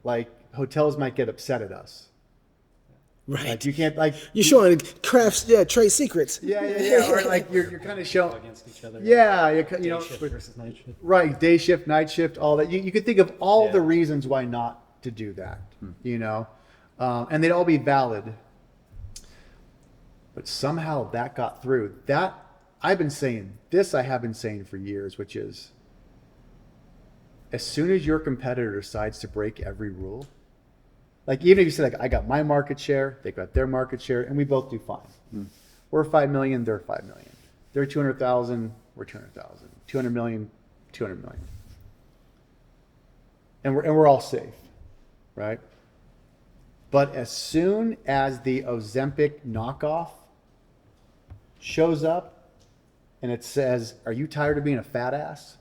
like, hotels might get upset at us. Right. Like, you can't, like, you're showing crafts, trade secrets. Yeah. Or like you're kind of showing against each other. Yeah, you Day know, shift versus night shift. right? Day shift, night shift, all that. You could think of all the reasons why not to do that, and they'd all be valid. But somehow that got through. That I have been saying for years, which is as soon as your competitor decides to break every rule, like even if you say like I got my market share, they got their market share, and we both do fine. We're 5 million, they're 5 million. They're 200,000, we're 200,000. 200 million, 200 million. And we're all safe, right? But as soon as the Ozempic knockoff shows up and it says, "Are you tired of being a fat ass?"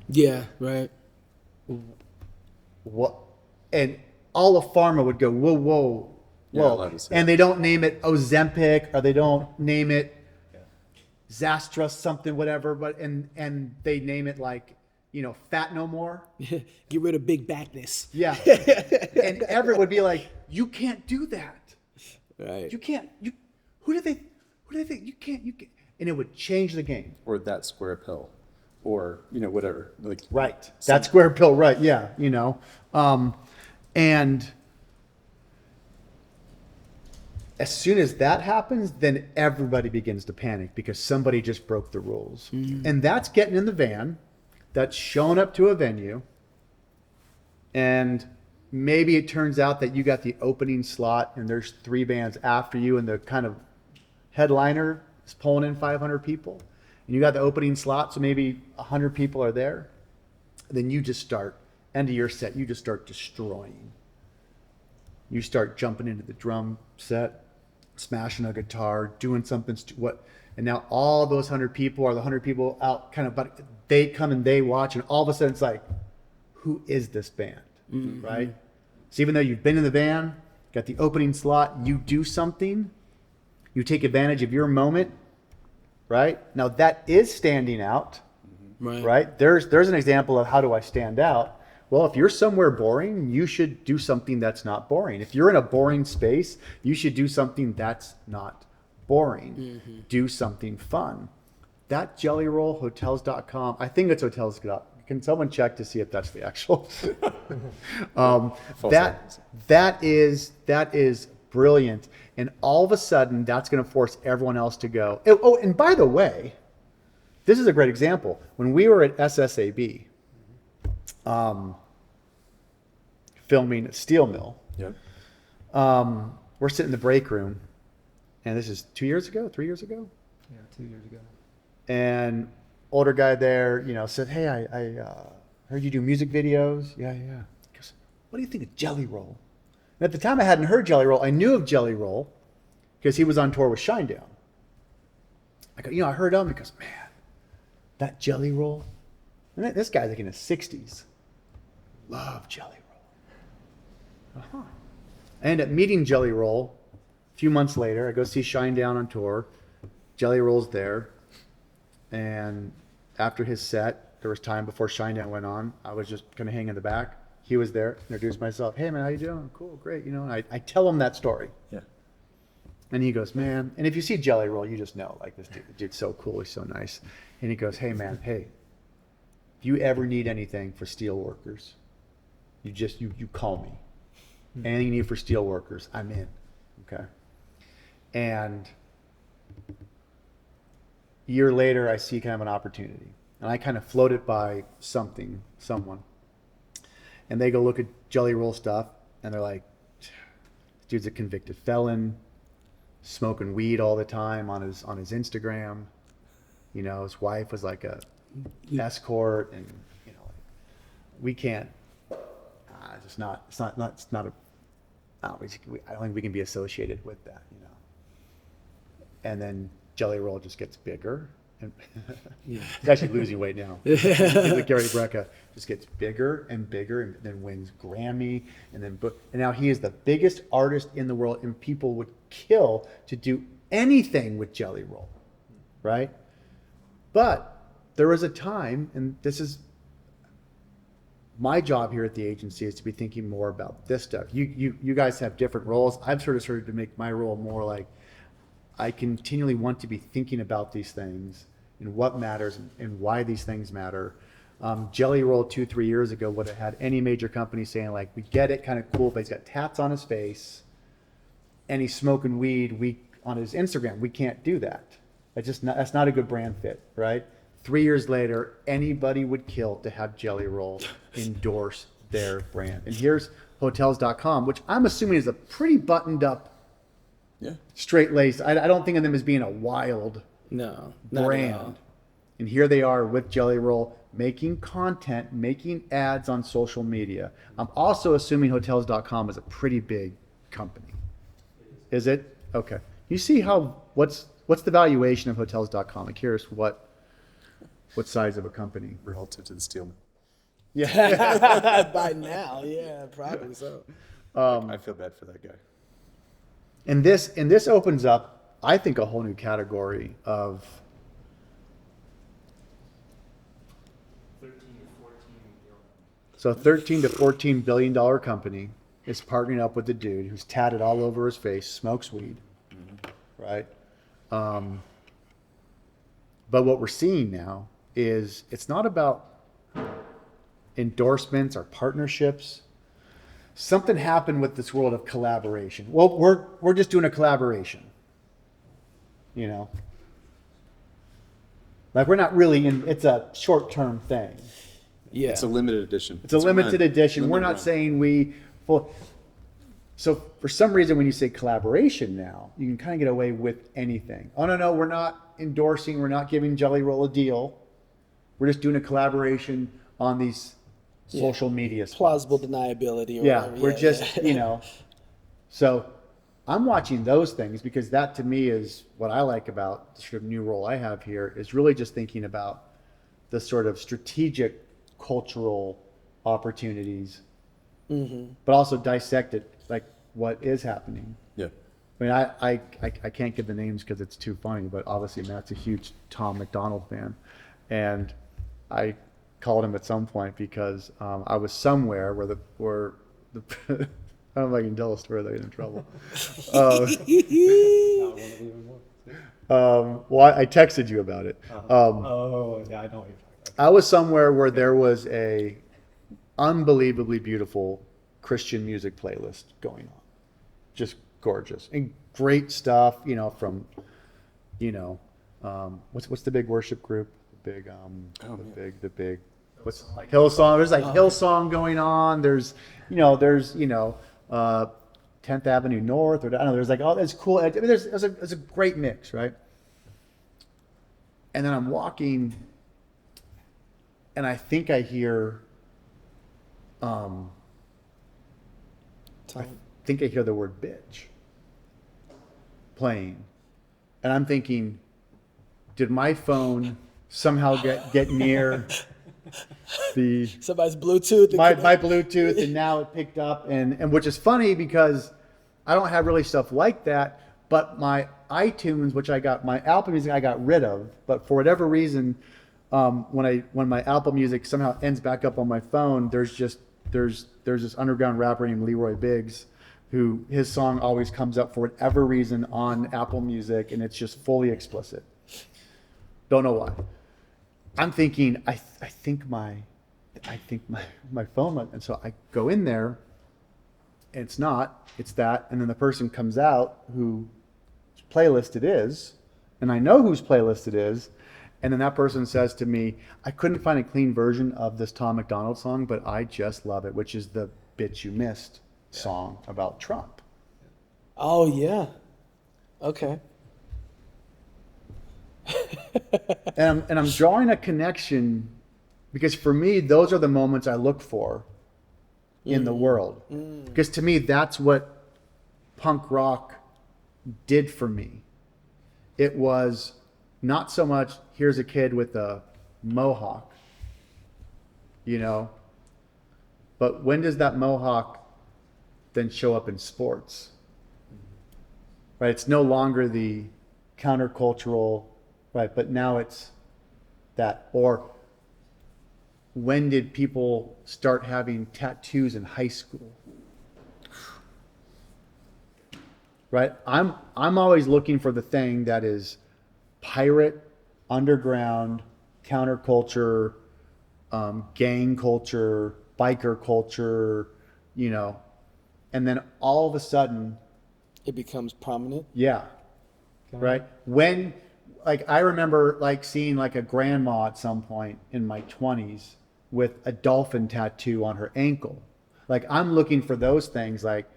Yeah, right. What? And all of pharma would go, whoa, whoa, Yeah, whoa. allowed to say And that. they don't name it Ozempic or they don't name it Zastra something, whatever, but and they name it like, fat no more. Get rid of big backness. Yeah. And everyone would be like, you can't do that. Right. You can't. Who do they think? You can't. And it would change the game. Or that square pill, or whatever. Like Right. That square pill, right. Yeah. And as soon as that happens, then everybody begins to panic because somebody just broke the rules. And that's getting in the van, that's showing up to a venue, and maybe it turns out that you got the opening slot and there's 3 bands after you and the kind of headliner is pulling in 500 people. And you got the opening slot, so maybe 100 people are there. Then you just start, end of your set, you just start destroying. You start jumping into the drum set, smashing a guitar, doing something, and now all those 100 people are the 100 people out kind of, but they come and they watch, and all of a sudden it's like, who is this band, right? So even though you've been in the van, got the opening slot, you do something, you take advantage of your moment, right? Now that is standing out, right? There's an example of how do I stand out. Well, if you're somewhere boring, you should do something that's not boring. If you're in a boring space, you should do something that's not boring. Do something fun. That Jelly Roll, Hotels.com, I think it's Hotels. Can someone check to see if that's the actual? that is brilliant. And all of a sudden, that's going to force everyone else to go. Oh, and by the way, this is a great example. When we were at SSAB, filming Steel Mill, Yep. we're sitting in the break room, and this is 2 years ago, 3 years ago, Yeah, 2 years ago. and older guy there, said, "Hey, I heard you do music videos." Yeah. He goes, "What do you think of Jelly Roll?" And at the time, I hadn't heard Jelly Roll. I knew of Jelly Roll because he was on tour with Shinedown. I go, I heard of him. He goes, "Man, that Jelly Roll." And this guy's like in his 60s. Love Jelly Roll. I end up meeting Jelly Roll a few months later. I go see Shinedown on tour. Jelly Roll's there. And after his set, there was time before Shinedown went on. I was just going to hang in the back. He was there, introduced myself. "Hey, man, how you doing?" "Cool, great." And I tell him that story. Yeah. And he goes, "Man," and if you see Jelly Roll, you just know, like, this dude's so cool. He's so nice. And he goes, "Hey, man, if you ever need anything for steel workers, you call me. Anything you need for steel workers, I'm in." Okay. And a year later, I see kind of an opportunity, and I kind of float it by someone, and they go look at Jelly Roll stuff, and they're like, "This dude's a convicted felon, smoking weed all the time on his Instagram. His wife was like a escort, and we can't. It's not a. I don't think we can be associated with that, And then Jelly Roll just gets bigger, and he's actually losing weight now. He's like Gary Brecka, just gets bigger and bigger, and then wins Grammy, and now he is the biggest artist in the world, and people would kill to do anything with Jelly Roll, right? But there was a time, and this is my job here at the agency, is to be thinking more about this stuff. You guys have different roles. I've sort of started to make my role more like I continually want to be thinking about these things and what matters and why these things matter. Jelly Roll 2-3 years ago would have had any major company saying like, "We get it, kind of cool, but he's got tats on his face and he's smoking weed on his Instagram. We can't do that. That's not a good brand fit," right? 3 years later, anybody would kill to have Jelly Roll endorse their brand. And here's Hotels.com, which I'm assuming is a pretty buttoned up, Yeah. straight-laced. I don't think of them as being a wild No, not at all. brand. And here they are with Jelly Roll making content, making ads on social media. I'm also assuming Hotels.com is a pretty big company. Is it? Okay. You see what's the valuation of Hotels.com? I'm curious what size of a company. Relative to the Steelman. By now, yeah, probably so. I feel bad for that guy. And this opens up, I think, a whole new category of So a 13 to 14 billion dollar company is partnering up with a dude who's tatted all over his face, smokes weed, right? But what we're seeing now is it's not about endorsements or partnerships. Something happened with this world of collaboration. Well, we're just doing a collaboration, you know. Like we're not really in. It's a short-term thing. Yeah. It's a limited edition. It's a limited run. edition. We're Limited not run. saying we full. So for some reason, when you say collaboration now, you can kind of get away with anything. Oh no, we're not endorsing. We're not giving Jelly Roll a deal. We're just doing a collaboration on these social media spots. Plausible deniability. Or Yeah, whatever. we're just you know. So I'm watching those things because that to me is what I like about the sort of new role I have here is really just thinking about the sort of strategic cultural opportunities, but also dissect it, like what is happening. Yeah. I mean, I can't give the names because it's too funny, but obviously Matt's a huge Tom McDonald fan, and I called him at some point because I was somewhere where the I don't know if I can tell a story without getting in trouble. Well, I texted you about it. Oh, yeah, I know what you're talking about. I was somewhere where there was a unbelievably beautiful Christian music playlist going on. Just gorgeous and great stuff, you know, from, you know, what's the big worship group? The big what's like Hillsong. There's like Hillsong going on. There's 10th Avenue North, or I don't know, there's like all this cool. I mean, there's a great mix, right? And then I'm walking and I think I hear I think I hear the word bitch playing. And I'm thinking, did my phone somehow get near the Somebody's Bluetooth. my Bluetooth, and now it picked up, and which is funny because I don't have really stuff like that, but my iTunes, which I got, my Apple Music I got rid of, but for whatever reason, when my Apple Music somehow ends back up on my phone, there's this underground rapper named Leroy Biggs, who his song always comes up for whatever reason on Apple Music, and it's just fully explicit. Don't know why. I'm thinking, I think my phone went, and so I go in there, and it's not, it's that, and then the person comes out whose playlist it is, and I know whose playlist it is, and then that person says to me, I couldn't find a clean version of this Tom McDonald song, but I just love it, which is the Bitch You Missed song about Trump. Oh yeah. Okay. And I'm drawing a connection because for me, those are the moments I look for in the world. Because to me, that's what punk rock did for me. It was not so much, here's a kid with a mohawk, you know, but when does that mohawk then show up in sports? Right? It's no longer the countercultural, right? But now it's that. Or when did people start having tattoos in high school? Right? I'm always looking for the thing that is pirate, underground, counterculture, gang culture, biker culture, you know, and then all of a sudden, It becomes prominent. yeah, right. When like I remember like seeing like a grandma at some point in my 20s with a dolphin tattoo on her ankle. Like I'm looking for those things. Like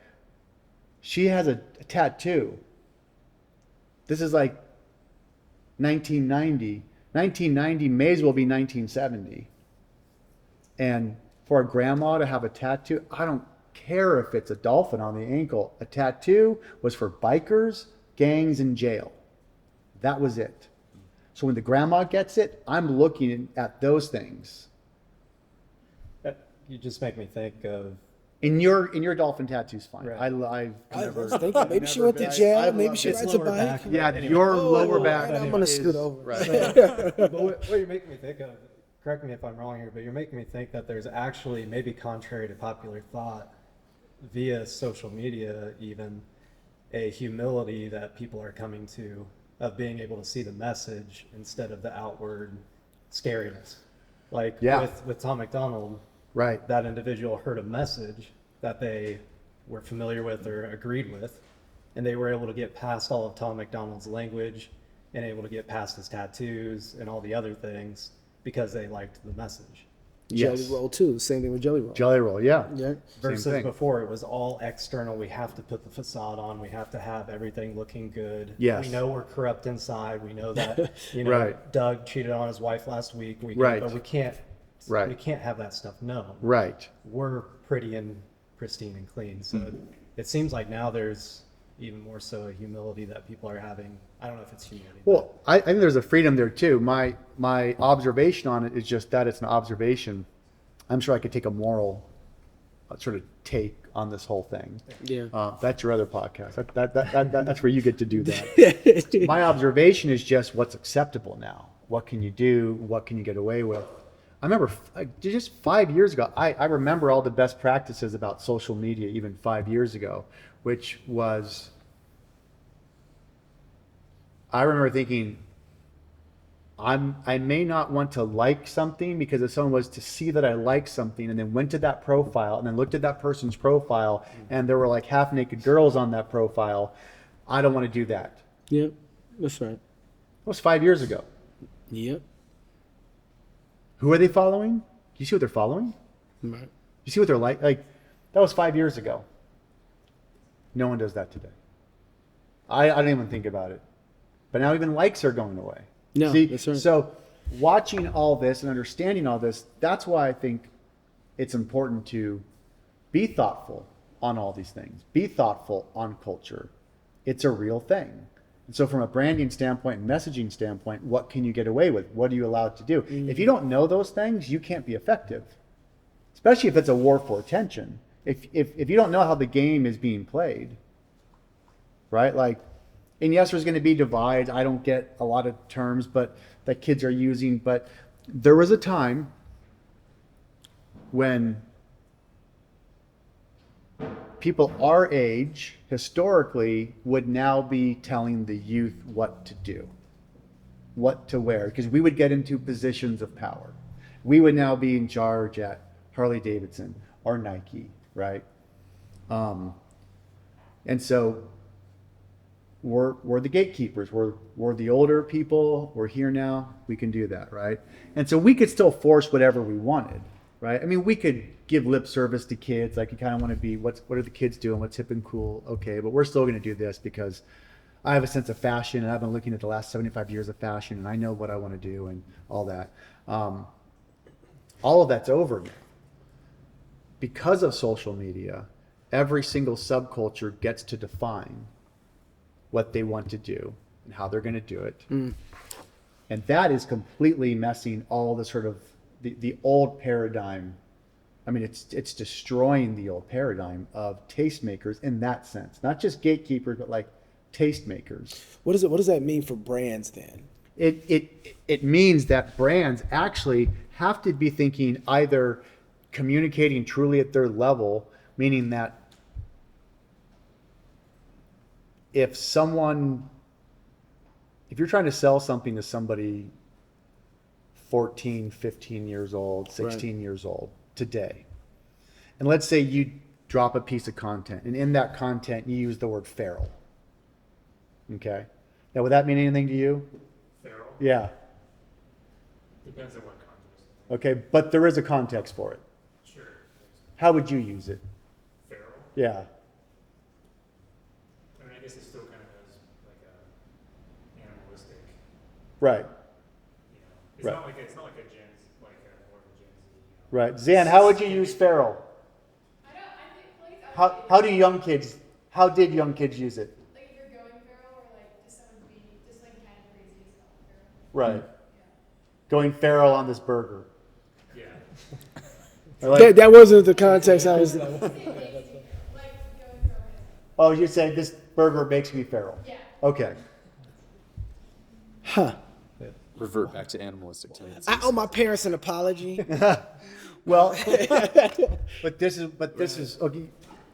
she has a tattoo. This is like 1990. 1990 may as well be 1970. And for a grandma to have a tattoo, I don't care if it's a dolphin on the ankle. A tattoo was for bikers, gangs, and jail. That was it. So when the grandma gets it, I'm looking at those things. You just make me think of In your dolphin tattoo's fine. Right. I've I never. was thinking maybe she went to I jail, maybe love she it. rides It's a lower bike. back. Yeah, Anyway. your Oh, lower back. right, I'm gonna is- scoot over. Right. But what you're making me think of, correct me if I'm wrong here, but you're making me think that there's actually, maybe contrary to popular thought, via social media even, a humility that people are coming to of being able to see the message instead of the outward scariness. Like Yeah. with Tom McDonald, Right. that individual heard a message that they were familiar with or agreed with, and they were able to get past all of Tom McDonald's language and able to get past his tattoos and all the other things because they liked the message. Jelly Yes. roll too. Same thing with jelly roll. Jelly roll. Yeah. Yeah. Versus thing. before, it was all external. We have to put the facade on. We have to have everything looking good. Yes. We know we're corrupt inside. We know that, you know, Right. Doug cheated on his wife last week. Right. But we can't, Right. we can't have that stuff known. Right. We're pretty and pristine and clean. So it seems like now there's even more so a humility that people are having. I don't know if it's humility. Well, I think there's a freedom there too. My observation on it is just that it's an observation. I'm sure I could take a moral sort of take on this whole thing. Yeah. That's your other podcast. That's where you get to do that. My observation is just what's acceptable now. What can you do? What can you get away with? I remember just 5 years ago, I remember all the best practices about social media even 5 years ago, which was, I remember thinking, I may not want to like something because if someone was to see that I like something and then went to that profile and then looked at that person's profile and there were like half naked girls on that profile, I don't want to do that. Yep. That's right. That was 5 years ago. Yep. Who are they following? Do you see what they're following? Right. You see what they're like? Like, that was 5 years ago. No one does that today. I don't even think about it. But now even likes are going away. No, See? that's right. So watching all this and understanding all this, that's why I think it's important to be thoughtful on all these things. Be thoughtful on culture. It's a real thing. And so from a branding standpoint and messaging standpoint, what can you get away with? What are you allowed to do? If you don't know those things, you can't be effective. Especially if it's a war for attention. If you don't know how the game is being played, right? Like, and yes, there's going to be divides. I don't get a lot of terms, but that kids are using. But there was a time when people our age historically would now be telling the youth what to do, what to wear, because we would get into positions of power. We would now be in charge at Harley Davidson or Nike, right? And so we're the gatekeepers. We're the older people. We're here now. We can do that, right? And so we could still force whatever we wanted, right? I mean, we could give lip service to kids. Like, you kind of want to be, what are the kids doing? What's hip and cool? Okay, but we're still going to do this because I have a sense of fashion, and I've been looking at the last 75 years of fashion, and I know what I want to do and all that. All of that's over now. Because of social media, every single subculture gets to define what they want to do and how they're going to do it. And that is completely messing all the sort of the old paradigm. I mean, it's destroying the old paradigm of tastemakers in that sense. Not just gatekeepers, but like tastemakers. What does that mean for brands then? It means that brands actually have to be thinking either communicating truly at their level, meaning that if you're trying to sell something to somebody 14, 15 years old, 16 years old today, and let's say you drop a piece of content, and in that content you use the word feral. Okay? Now, would that mean anything to you? Yeah. Depends on what context. Okay, but there is a context for it. Sure. How would you use it? Feral. Yeah. I mean, I guess it still kind of has like a animalistic, Right. you know. It's Right. not like it's not like a Gen Z, like a more of a Gen Z. Right. Zan, how would you use feral? I don't. I think like How do young kids? How did young kids use it? like if you're going feral or like just someone being just like kind of crazy as hell feral. Right. Going feral on this burger. Yeah. Or like, That wasn't the context I was. Like going feral. oh, you're saying this burger makes me feral. Yeah. Okay. Huh. Revert back to animalistic tendencies. I owe my parents an apology. Well, but this is okay.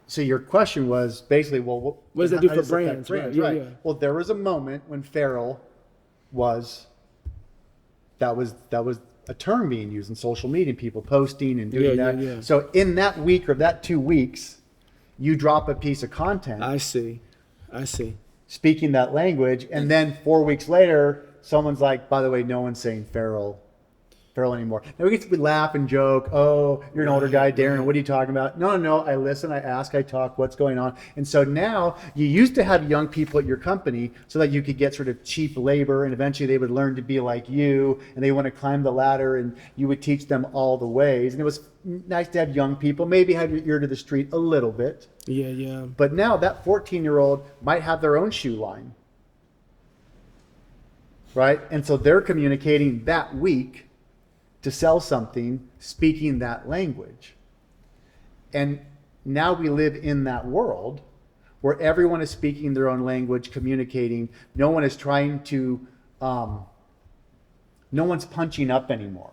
So your question was basically, well, What does that do how for does it affect brands? Right, yeah, yeah. Well, there was a moment when feral was that was a term being used in social media, people posting and doing Yeah, that. yeah, yeah. So in that week or that 2 weeks, you drop a piece of content I see. speaking that language, and then 4 weeks later, someone's like, by the way, no one's saying feral anymore. Now we laugh and joke. Oh, you're an older guy, Darren. What are you talking about? No. I listen, I ask, I talk. What's going on? And so now you used to have young people at your company so that you could get sort of cheap labor, and eventually they would learn to be like you, and they want to climb the ladder, and you would teach them all the ways. And it was nice to have young people, maybe have your ear to the street a little bit. Yeah. But now that 14-year-old might have their own shoe line, right? And so they're communicating that week to sell something, speaking that language. And now we live in that world where everyone is speaking their own language, communicating. No one is trying to, no one's punching up anymore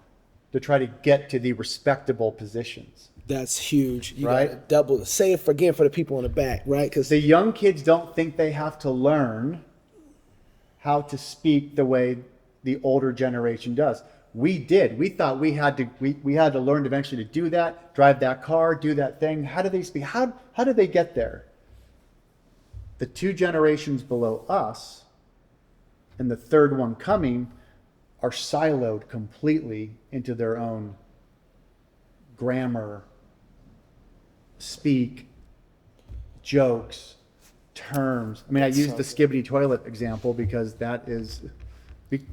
to try to get to the respectable positions. That's huge. You Right. gotta double. Say it again for the people in the back, right? Because The young kids don't think they have to learn how to speak the way the older generation does. We did. We thought we had to learn eventually to do that, drive that car, do that thing. How do they speak? How do they get there? The 2 generations below us and the third one coming are siloed completely into their own grammar, speak, jokes, terms. I mean, I use the skibbity toilet example because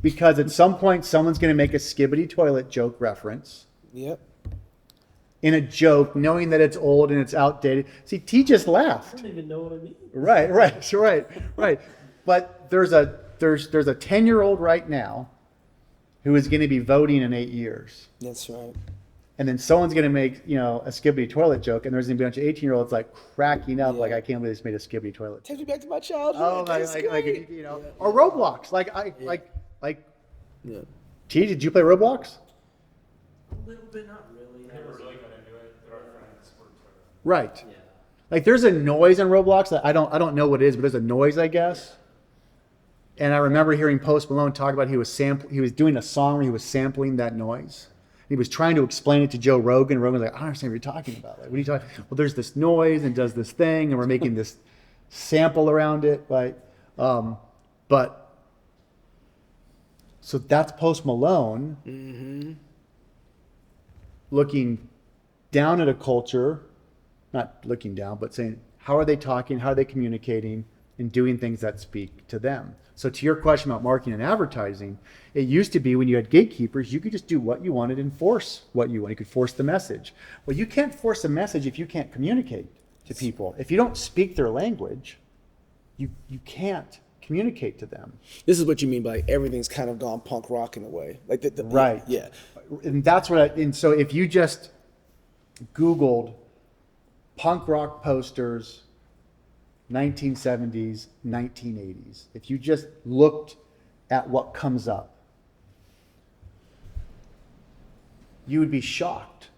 because at some point someone's going to make a skibbity toilet joke reference yep. in a joke, knowing that it's old and it's outdated. See, T just laughed. I don't even know what I mean. Right. But there's a 10-year-old right now who is going to be voting in 8 years. That's right. And then someone's going to make, a skibbity toilet joke, and there's going to be a bunch of 18-year-olds like cracking up, Yeah. like, I can't believe this made a skibbity toilet. Take me back to my childhood. Oh, That's great. or Roblox. Yeah. T, did you play Roblox? A little bit, not really. Never really got into it, but our friends were totally. Right. Yeah. Like there's a noise in Roblox that I don't know what it is, but there's a noise, I guess. And I remember hearing Post Malone talk about he was doing a song where he was sampling that noise. He was trying to explain it to Joe Rogan. Rogan's like, I don't understand what you're talking about. Like, what are you talking? Well, there's this noise and does this thing, and we're making this sample around it, right? But so that's Post Malone looking down at a culture, not looking down, but saying, how are they talking? How are they communicating and doing things that speak to them? So to your question about marketing and advertising, it used to be when you had gatekeepers, you could just do what you wanted and force what you want. You could force the message. Well, you can't force a message if you can't communicate to people. If you don't speak their language, you can't communicate to them. This is what you mean by everything's kind of gone punk rock in a way. Like the Right. Yeah. And that's and so if you just Googled punk rock posters, 1970s, 1980s, if you just looked at what comes up, you would be shocked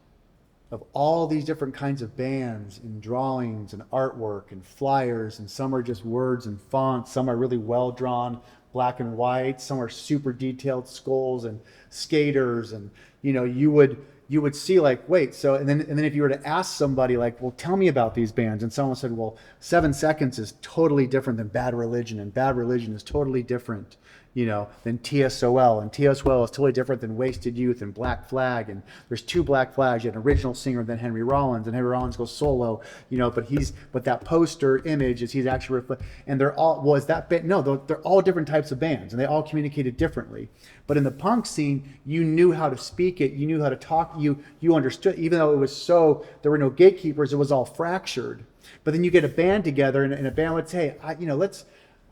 of all these different kinds of bands and drawings and artwork and flyers, and some are just words and fonts, some are really well drawn, black and white, some are super detailed skulls and skaters, and you would see like, wait, so and then if you were to ask somebody like, well, tell me about these bands, and someone said, well, 7 Seconds is totally different than Bad Religion, and Bad Religion is totally different, than TSOL. And TSOL is totally different than Wasted Youth and Black Flag. And there's two Black Flags. You had an original singer, then Henry Rollins, and Henry Rollins goes solo, but that poster image is he's actually, and they're all, was that bit? No, they're all different types of bands and they all communicated differently. But in the punk scene, you knew how to speak it, you knew how to talk, you understood, even though it was there were no gatekeepers, it was all fractured. But then you get a band together and a band would say, I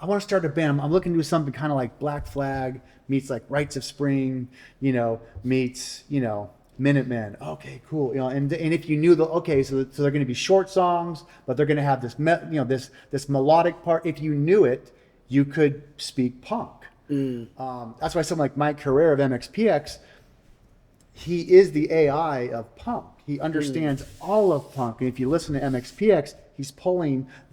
want to start a band. I'm looking to do something kind of like Black Flag meets like Rites of Spring, meets, Minutemen. Okay, cool. And if you knew so they're going to be short songs, but they're going to have this, this melodic part. If you knew it, you could speak punk. That's why someone like Mike Herrera of MXPX, he is the AI of punk. He understands all of punk. And if you listen to MXPX,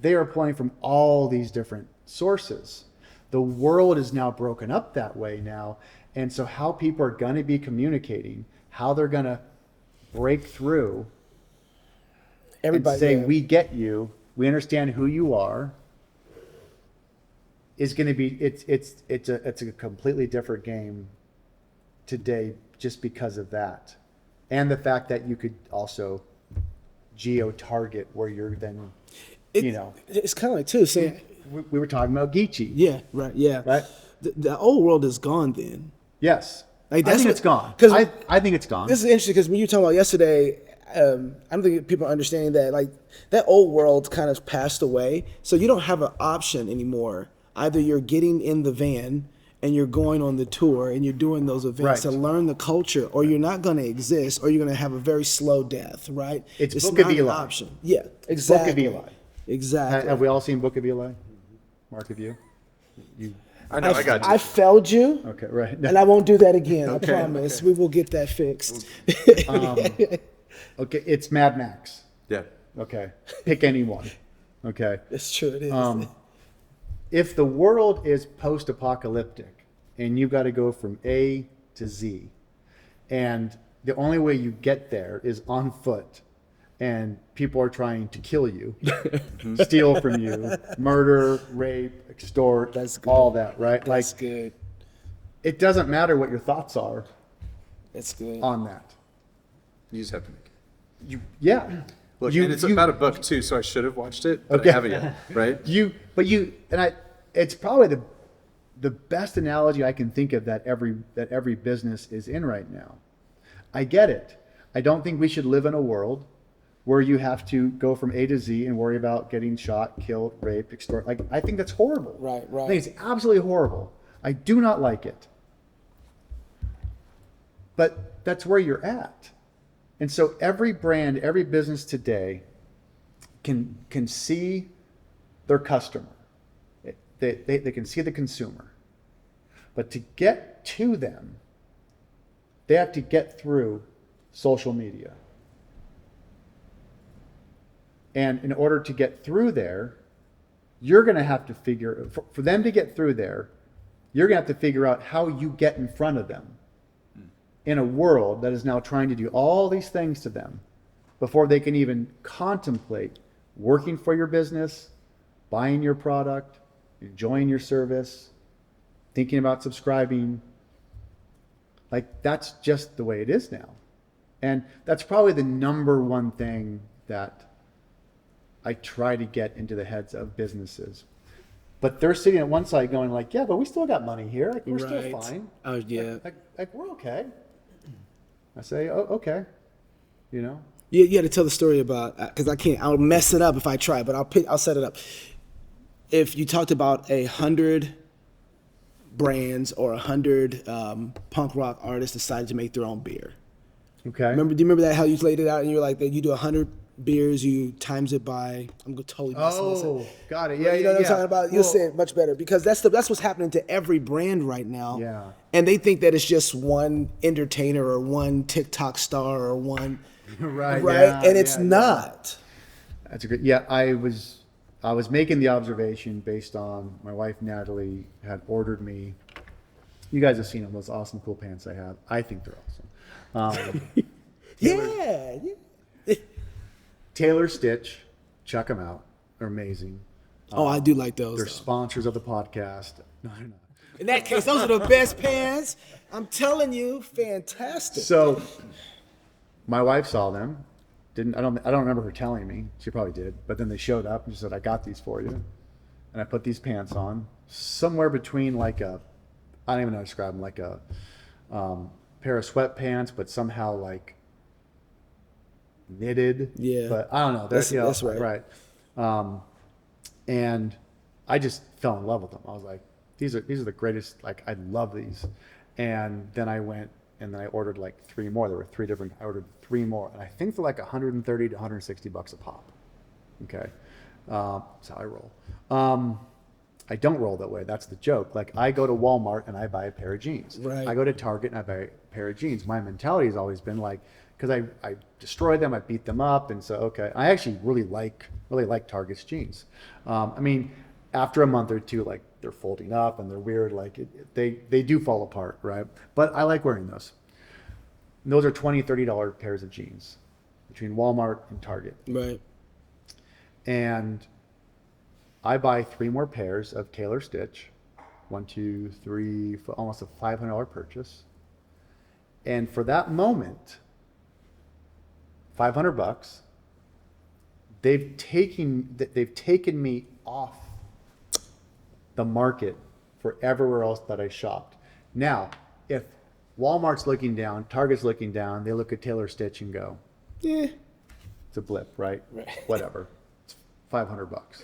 they are pulling from all these different sources. The world is now broken up that way now. And so how people are going to be communicating, how they're going to break through Everybody and say, yeah. we get you, we understand who you are, is going to be, it's a completely different game today just because of that. And the fact that you could also geo-target where you're then, It's kind of like, too, saying, we were talking about Geechee. yeah, right, yeah. Right? The old world is gone then. Yes. Like, I that's think what- it's gone. 'cause I think it's gone. This is interesting because when you were talking about yesterday, I don't think people are understanding that like that old world kind of passed away. So you don't have an option anymore. Either you're getting in the van and you're going on the tour and you're doing those events Right. to learn the culture, or you're not going to exist, or you're going to have a very slow death, right? It's Book of not an Eli. option. Yeah, exactly. Eli. Exactly. Have we all seen Book of Eli? Mark, have you? I know, I got you. I failed you. Okay, right. And I won't do that again. I promise. We will get that fixed. Okay, it's Mad Max. Yeah. Okay, pick anyone. Okay. It's true. It is. If the world is post-apocalyptic and you got to go from A to Z, and the only way you get there is on foot, and people are trying to kill you, steal from you, murder, rape, extort, That's good. all that, right? That's good. It doesn't matter what your thoughts are That's good. on that. You just have to make it. Yeah. Look, You- and it's you- about a book too, so I should have watched it, but Okay. I haven't yet, right? It's probably the best analogy I can think of that every business is in right now. I get it. I don't think we should live in a world where you have to go from A to Z and worry about getting shot, killed, raped, extorted. Like, I think that's horrible. Right. I think it's absolutely horrible. I do not like it. But that's where you're at. And so every brand, every business today can see their customer. They can see the consumer. But to get to them, they have to get through social media. And in order to get through there, you're going to have to for them to get through there, you're going to have to figure out how you get in front of them in a world that is now trying to do all these things to them before they can even contemplate working for your business, buying your product, enjoying your service, thinking about subscribing. Like, that's just the way it is now. And that's probably the number one thing that I try to get into the heads of businesses. But they're sitting at one side going like, yeah, but we still got money here. Like, we're still fine. Oh, yeah. Like we're okay. I say, oh, okay. You had to tell the story about, because I'll mess it up if I try, but I'll set it up. If you talked about 100 brands or 100 punk rock artists decided to make their own beer. Okay. Do you remember that, how you laid it out and you were like, that you do 100 beers, you times it by, I'm totally messing this up. Oh, got it. Yeah, You know what I'm yeah. talking about? You'll Well, say it much better because that's what's happening to every brand right now. Yeah. And they think that it's just one entertainer or one TikTok star or one, Right. right? yeah, And it's yeah, not. yeah. That's a good. Yeah, I was making the observation based on my wife Natalie had ordered me. You guys have seen them, those awesome cool pants I have. I think they're awesome. Yeah. Taylor Stitch, check them out. They're amazing. Oh, I do like those. They're though. sponsors of the podcast. No, they're not. In that case, those are the best pants. I'm telling you, fantastic. So my wife saw them. I don't remember her telling me. She probably did. But then they showed up and she said, I got these for you. And I put these pants on. Somewhere between like I don't even know how to describe them, like a pair of sweatpants, but somehow like knitted. Yeah. But I don't know. That's right. Right. And I just fell in love with them. I was like, these are the greatest. Like, I love these. And then I went and then I ordered like 3 more. There were 3 different. I ordered 3 more, and I think they're like 130 to 160 bucks a pop. Okay, that's how I roll. I don't roll that way. That's the joke. Like, I go to Walmart and I buy a pair of jeans. Right. I go to Target and I buy a pair of jeans. My mentality has always been like, because I destroy them, I beat them up, and so okay. I actually really like Target's jeans. I mean, after a month or two, like, they're folding up and they're weird. Like, they do fall apart, right? But I like wearing those. And those are $20, $30 pairs of jeans between Walmart and Target. Right. And I buy 3 more pairs of Taylor Stitch. 1, 2, 3, almost a $500 purchase. And for that moment, $500. They've taken me off the market for everywhere else that I shopped. Now, if Walmart's looking down, Target's looking down, they look at Taylor Stitch and go, Yeah. it's a blip, right? Right. Whatever. It's $500.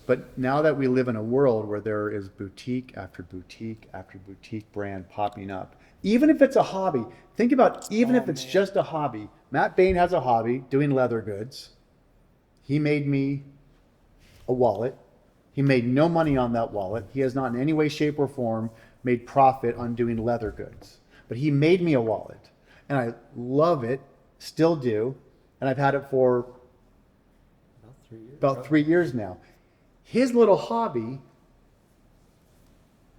But now that we live in a world where there is boutique after boutique after boutique brand popping up, even if it's a hobby, think about even if it's just a hobby. Matt Bain has a hobby doing leather goods. He made me a wallet. He made no money on that wallet. He has not in any way, shape, or form made profit on doing leather goods. But he made me a wallet. And I love it, still do. And I've had it for About 3 years. about 3 years now. His little hobby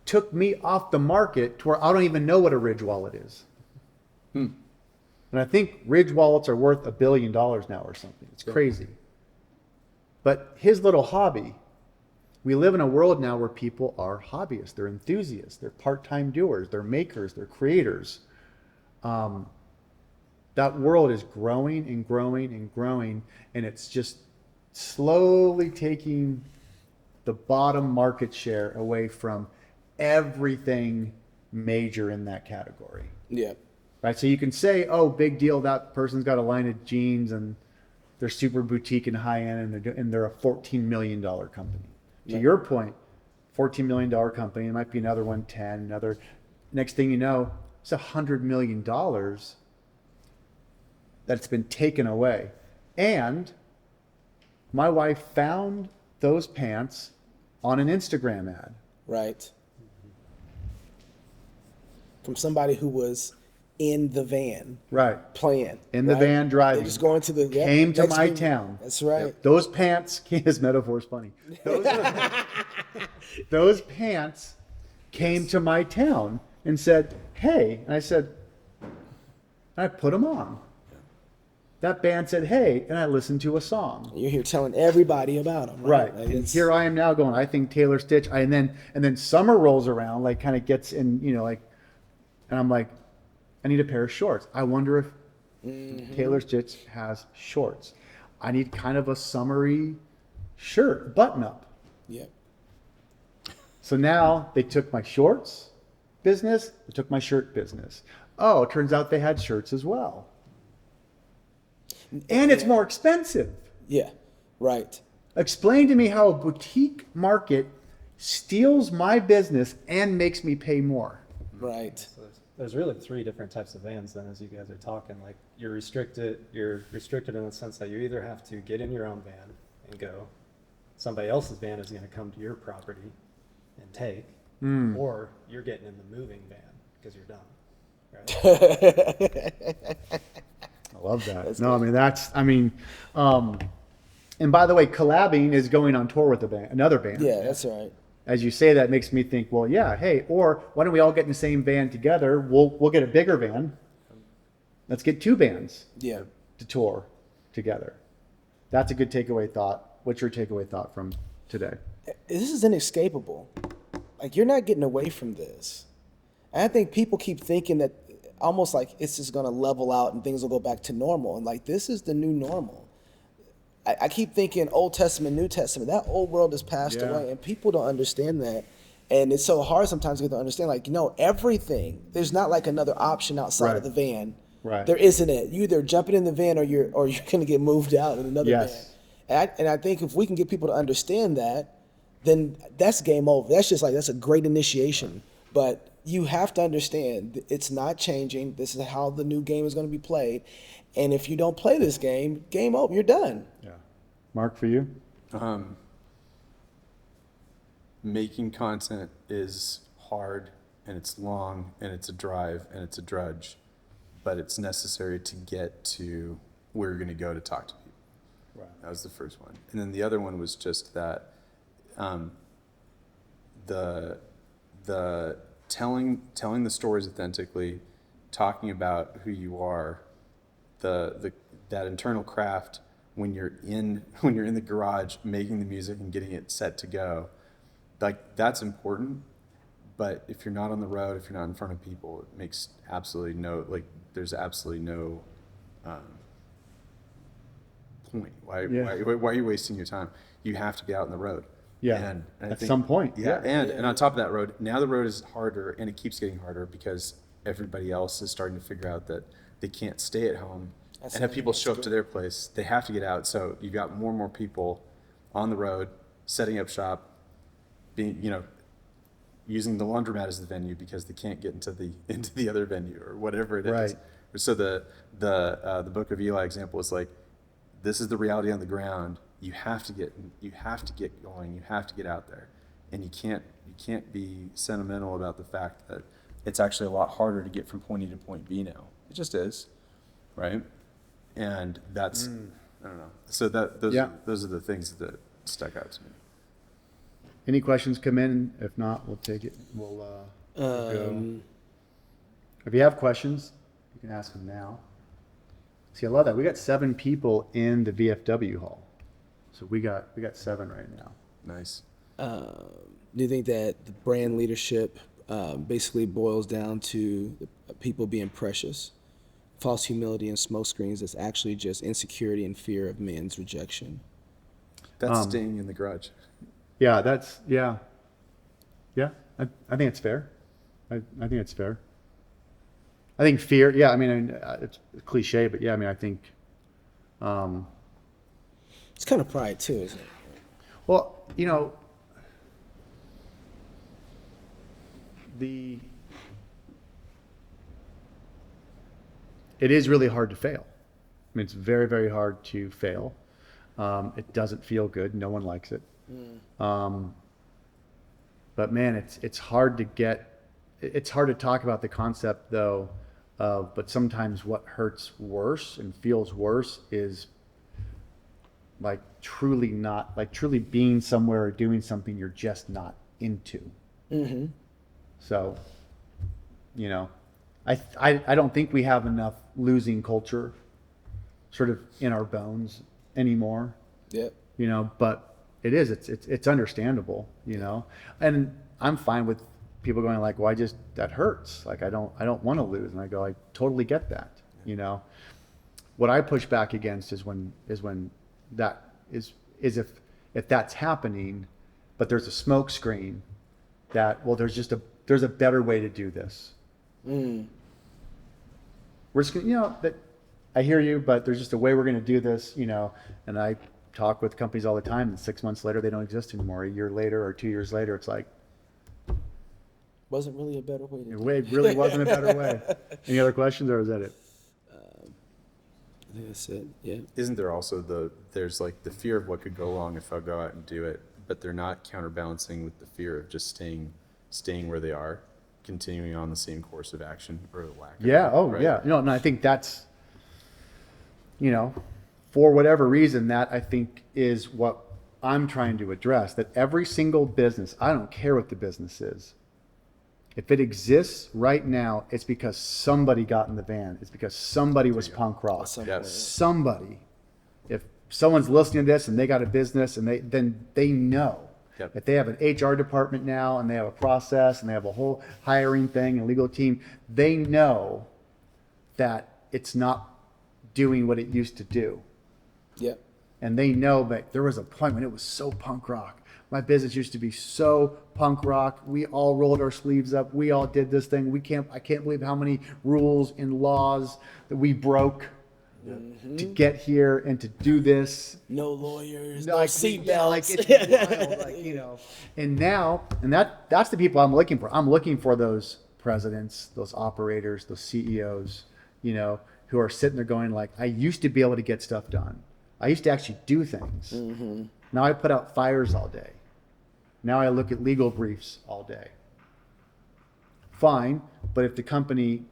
took me off the market to where I don't even know what a Ridge wallet is. And I think Ridge wallets are worth $1 billion now or something. It's crazy. But his little hobby, we live in a world now where people are hobbyists. They're enthusiasts. They're part-time doers. They're makers. They're creators. That world is growing and growing and growing, and it's just slowly taking the bottom market share away from everything major in that category. Yeah. Right? So you can say, oh, big deal, that person's got a line of jeans and they're super boutique and high end and they're a $14 million company. To your point, $14 million company, it might be another one, 10, another. Next thing you know, it's $100 million that's been taken away. And my wife found those pants on an Instagram ad. Right. From somebody who was in the van Right. playing. In the right? van driving. They just going to the Came to next my week. town. That's right. Yep. Those pants, his metaphor is funny. Those pants came to my town and said, hey. And I said, I put them on. That band said, hey, and I listened to a song. You're here telling everybody about them. Right. Like, And it's- here I am now going, I think Taylor Stitch. And then summer rolls around, like kind of gets in, like, and I'm like, I need a pair of shorts. I wonder if Taylor Stitch has shorts. I need kind of a summery shirt, button up. Yeah. So now they took my shorts business, they took my shirt business. Oh, it turns out they had shirts as well. And it's more expensive. Yeah. Right. Explain to me how a boutique market steals my business and makes me pay more. Right. So there's really 3 different types of vans then, as you guys are talking. Like, you're restricted in the sense that you either have to get in your own van and go. Somebody else's van is going to come to your property and take, or you're getting in the moving van because you're done. Right? I love that. And by the way, collabing is going on tour with another band. Yeah, that's right. As you say, that makes me think, well, yeah, hey, or why don't we all get in the same van together? We'll get a bigger van. Let's get 2 bands Yeah. to tour together. That's a good takeaway thought. What's your takeaway thought from today? This is inescapable. Like, you're not getting away from this. And I think people keep thinking that almost like it's just going to level out and things will go back to normal. And like, this is the new normal. I keep thinking Old Testament, New Testament. That old world has passed Yeah. away, and people don't understand that. And it's so hard sometimes to get to understand, like, everything. There's not like another option outside Right. of the van. Right. There isn't it. You either jumping in the van or you're going to get moved out in another Yes. van. And I think if we can get people to understand that, then that's game over. That's a great initiation. But you have to understand it's not changing. This is how the new game is going to be played. And if you don't play this game, game over. You're done. Yeah. Mark, for you? Making content is hard, and it's long, and it's a drive, and it's a drudge, but it's necessary to get to where you're going to go to talk to people. Right. That was the first one. And then the other one was just that the telling the stories authentically, talking about who you are, that internal craft when you're in the garage making the music and getting it set to go, like, that's important. But if you're not on the road, if you're not in front of people, it makes absolutely no, like, there's absolutely no point. Why are you wasting your time? You have to get out on the road. Yeah, And I at think- some point, Yeah, yeah. and on top of that road, now the road is harder, and it keeps getting harder because everybody else is starting to figure out that they can't stay at home and have people show up to their place. They have to get out. So you've got more and more people on the road, setting up shop, being, using the laundromat as the venue because they can't get into the other venue or whatever it is. Right. So the Book of Eli example is like, this is the reality on the ground. You have to get going. You have to get out there, and you can't be sentimental about the fact that it's actually a lot harder to get from point A to point B now. It just is, right? And that's I don't know. So those are the things that stuck out to me. Any questions come in? If not, we'll take it. We'll go. If you have questions, you can ask them now. See, I love that. We got 7 people in the VFW hall. So we got 7 right now. Nice. Do you think that the brand leadership basically boils down to the people being precious, false humility and smoke screens? That's actually just insecurity and fear of men's rejection. That's staying in the garage. Yeah, I think it's fair. I think it's fair. I think fear. Yeah, I mean, it's a cliche, but yeah, I mean, I think. It's kind of pride too, isn't it? Well, it is really hard to fail. I mean, it's very, very hard to fail. It doesn't feel good. No one likes it. But man, it's hard to get. It's hard to talk about the concept though. But sometimes what hurts worse and feels worse is truly being somewhere or doing something you're just not into. Mm-hmm. So, I don't think we have enough losing culture sort of in our bones anymore. Yep. But it's understandable, and I'm fine with people going like, well, that hurts. Like, I don't want to lose. And I go, I totally get that. What I push back against is when that is if that's happening, but there's a smoke screen that, well, there's a better way to do this. We're just gonna, that I hear you, but there's just a way we're going to do this, and I talk with companies all the time, and 6 months later, they don't exist anymore. A year later or 2 years later, it's like, Wasn't really a better way to do it really wasn't a better way. Any other questions, or is that it? I think that's it. Yeah. Isn't there also there's like the fear of what could go wrong if I go out and do it, but they're not counterbalancing with the fear of just staying where they are, continuing on the same course of action or the lack of Yeah. it, Oh, right? yeah. No, and I think that's, for whatever reason, that I think is what I'm trying to address. That every single business, I don't care what the business is, if it exists right now, it's because somebody got in the van. It's because somebody was punk rock. Yes. Somebody. If someone's listening to this and they got a business and then they know. Yep. If they have an HR department now and they have a process and they have a whole hiring thing and legal team, they know that it's not doing what it used to do. Yep. And they know that there was a point when it was so punk rock. My business used to be so punk rock. We all rolled our sleeves up. We all did this thing. I can't believe how many rules and laws that we broke to get here and to do this. No lawyers, no Like, seatbelts. yeah, like it's wild, like, you know. And now, that's the people I'm looking for. I'm looking for those presidents, those operators, those CEOs, you know, who are sitting there going like, I used to be able to get stuff done. I used to actually do things. Now I put out fires all day. Now I look at legal briefs all day. Fine, but if the company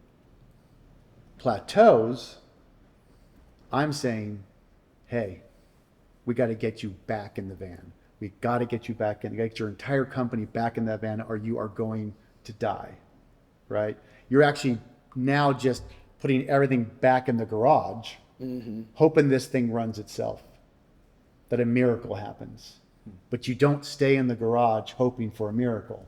plateaus, I'm saying, hey, we got to get you back in the van. We got to get you back in, get your entire company back in that van, or you are going to die, right? You're actually now just putting everything back in the garage, hoping this thing runs itself, that a miracle happens. But you don't stay in the garage hoping for a miracle.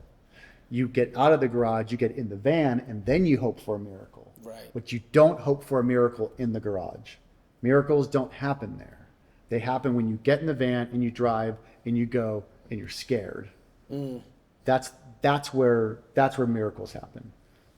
You get out of the garage, you get in the van, and then you hope for a miracle. Right. But you don't hope for a miracle in the garage. Miracles don't happen there. They happen when you get in the van and you drive and you go and you're scared. That's where miracles happen.